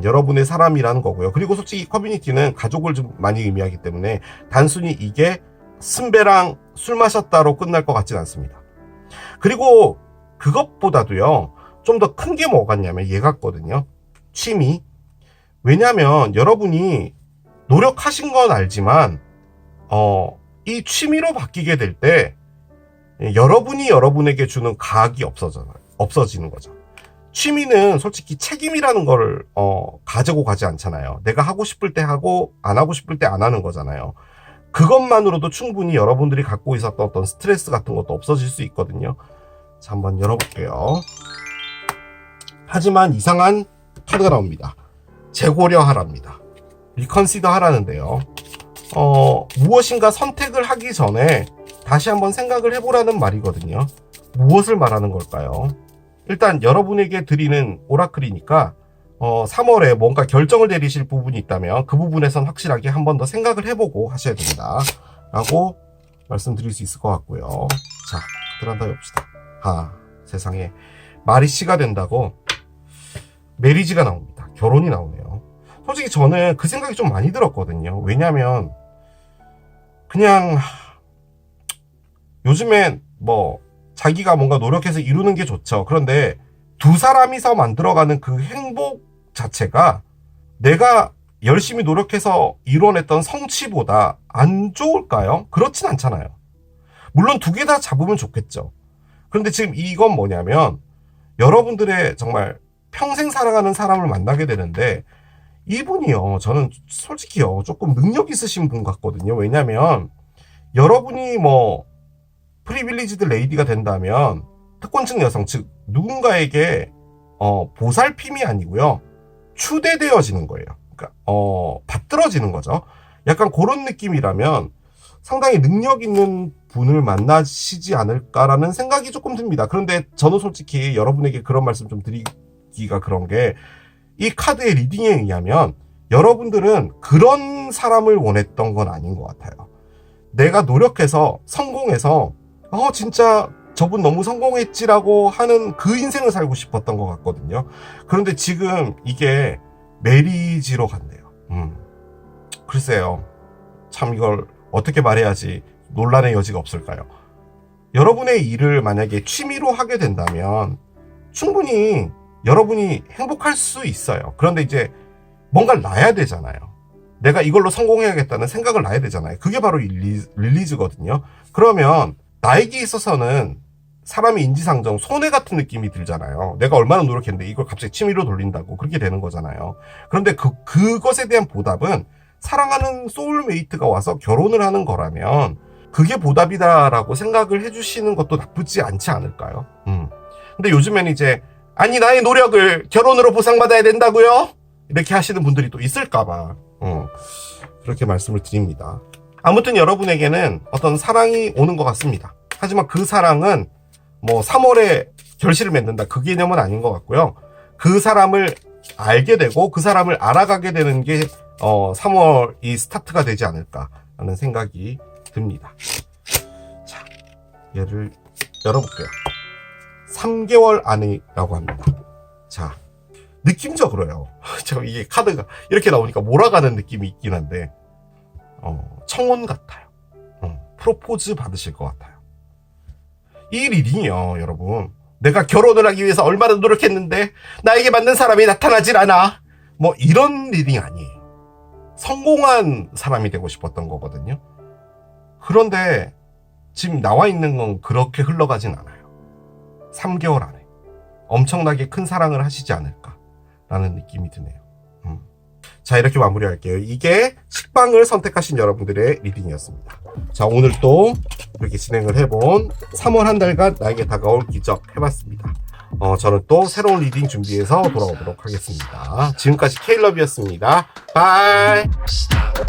여러분의 사람이라는 거고요. 그리고 솔직히 커뮤니티는 가족을 좀 많이 의미하기 때문에 단순히 이게 선배랑 술 마셨다로 끝날 것 같진 않습니다. 그리고 그것보다도요, 좀 더 큰 게 뭐겠냐면 얘 같거든요. 취미. 왜냐면 여러분이 노력하신 건 알지만 이 취미로 바뀌게 될 때 여러분이 여러분에게 주는 가학이 없어지는 거죠. 취미는 솔직히 책임이라는 걸 가지고 가지 않잖아요. 내가 하고 싶을 때 하고 안 하고 싶을 때 안 하는 거잖아요. 그것만으로도 충분히 여러분들이 갖고 있었던 어떤 스트레스 같은 것도 없어질 수 있거든요. 자, 한번 열어볼게요. 하지만 이상한 카드가 나옵니다. 재고려하랍니다. 리컨시더 하라는데요. 무엇인가 선택을 하기 전에 다시 한번 생각을 해보라는 말이거든요. 무엇을 말하는 걸까요? 일단 여러분에게 드리는 오라클이니까 3월에 뭔가 결정을 내리실 부분이 있다면 그 부분에선 확실하게 한 번 더 생각을 해보고 하셔야 된다 라고 말씀드릴 수 있을 것 같고요. 자, 들어간다 해봅시다. 세상에 마리씨가 된다고 메리지가 나옵니다. 결혼이 나오네요. 솔직히 저는 그 생각이 좀 많이 들었거든요. 왜냐면 그냥 요즘엔 뭐 자기가 뭔가 노력해서 이루는 게 좋죠. 그런데 두 사람이서 만들어가는 그 행복 자체가 내가 열심히 노력해서 이뤄냈던 성취보다 안 좋을까요? 그렇진 않잖아요. 물론 두 개 다 잡으면 좋겠죠. 그런데 지금 이건 뭐냐면 여러분들의 정말 평생 사랑하는 사람을 만나게 되는데 이분이요, 저는 솔직히요 조금 능력 있으신 분 같거든요. 왜냐면 여러분이 뭐 프리빌리지드 레이디가 된다면 특권층 여성, 즉 누군가에게 보살핌이 아니고요 추대되어지는 거예요. 그러니까 받들어지는 거죠. 약간 그런 느낌이라면 상당히 능력 있는 분을 만나시지 않을까라는 생각이 조금 듭니다. 그런데 저는 솔직히 여러분에게 그런 말씀 좀 드리기가 그런 게 이 카드의 리딩에 의하면 여러분들은 그런 사람을 원했던 건 아닌 것 같아요. 내가 노력해서 성공해서 진짜 저분 너무 성공했지라고 하는 그 인생을 살고 싶었던 것 같거든요. 그런데 지금 이게 메리지로 간대요. 글쎄요. 참 이걸 어떻게 말해야지 논란의 여지가 없을까요? 여러분의 일을 만약에 취미로 하게 된다면 충분히 여러분이 행복할 수 있어요. 그런데 이제 뭔가를 놔야 되잖아요. 내가 이걸로 성공해야겠다는 생각을 놔야 되잖아요. 그게 바로 릴리즈거든요. 그러면 나에게 있어서는 사람의 인지상정, 손해 같은 느낌이 들잖아요. 내가 얼마나 노력했는데 이걸 갑자기 취미로 돌린다고 그렇게 되는 거잖아요. 그런데 그것에 대한 보답은 사랑하는 소울메이트가 와서 결혼을 하는 거라면 그게 보답이다라고 생각을 해주시는 것도 나쁘지 않지 않을까요? 근데 요즘엔 이제 아니 나의 노력을 결혼으로 보상받아야 된다고요? 이렇게 하시는 분들이 또 있을까봐 그렇게 말씀을 드립니다. 아무튼 여러분에게는 어떤 사랑이 오는 것 같습니다. 하지만 그 사랑은 뭐 3월에 결실을 맺는다 그 개념은 아닌 것 같고요. 그 사람을 알게 되고 그 사람을 알아가게 되는 게 3월이 스타트가 되지 않을까 라는 생각이 듭니다. 자, 얘를 열어볼게요. 3개월 안이라고 합니다. 자, 느낌적으로요. 제가 이게 카드가 이렇게 나오니까 몰아가는 느낌이 있긴 한데, 청혼 같아요. 프로포즈 받으실 것 같아요. 이 리딩이요, 여러분. 내가 결혼을 하기 위해서 얼마나 노력했는데 나에게 맞는 사람이 나타나질 않아. 뭐 이런 리딩 아니에요. 성공한 사람이 되고 싶었던 거거든요. 그런데 지금 나와 있는 건 그렇게 흘러가진 않아요. 3개월 안에 엄청나게 큰 사랑을 하시지 않을까라는 느낌이 드네요. 자, 이렇게 마무리할게요. 이게 식빵을 선택하신 여러분들의 리딩이었습니다. 자, 오늘 또 이렇게 진행을 해본 3월 한 달간 나에게 다가올 기적 해봤습니다. 저는 또 새로운 리딩 준비해서 돌아오도록 하겠습니다. 지금까지 케일럽이었습니다. 바이. Stop.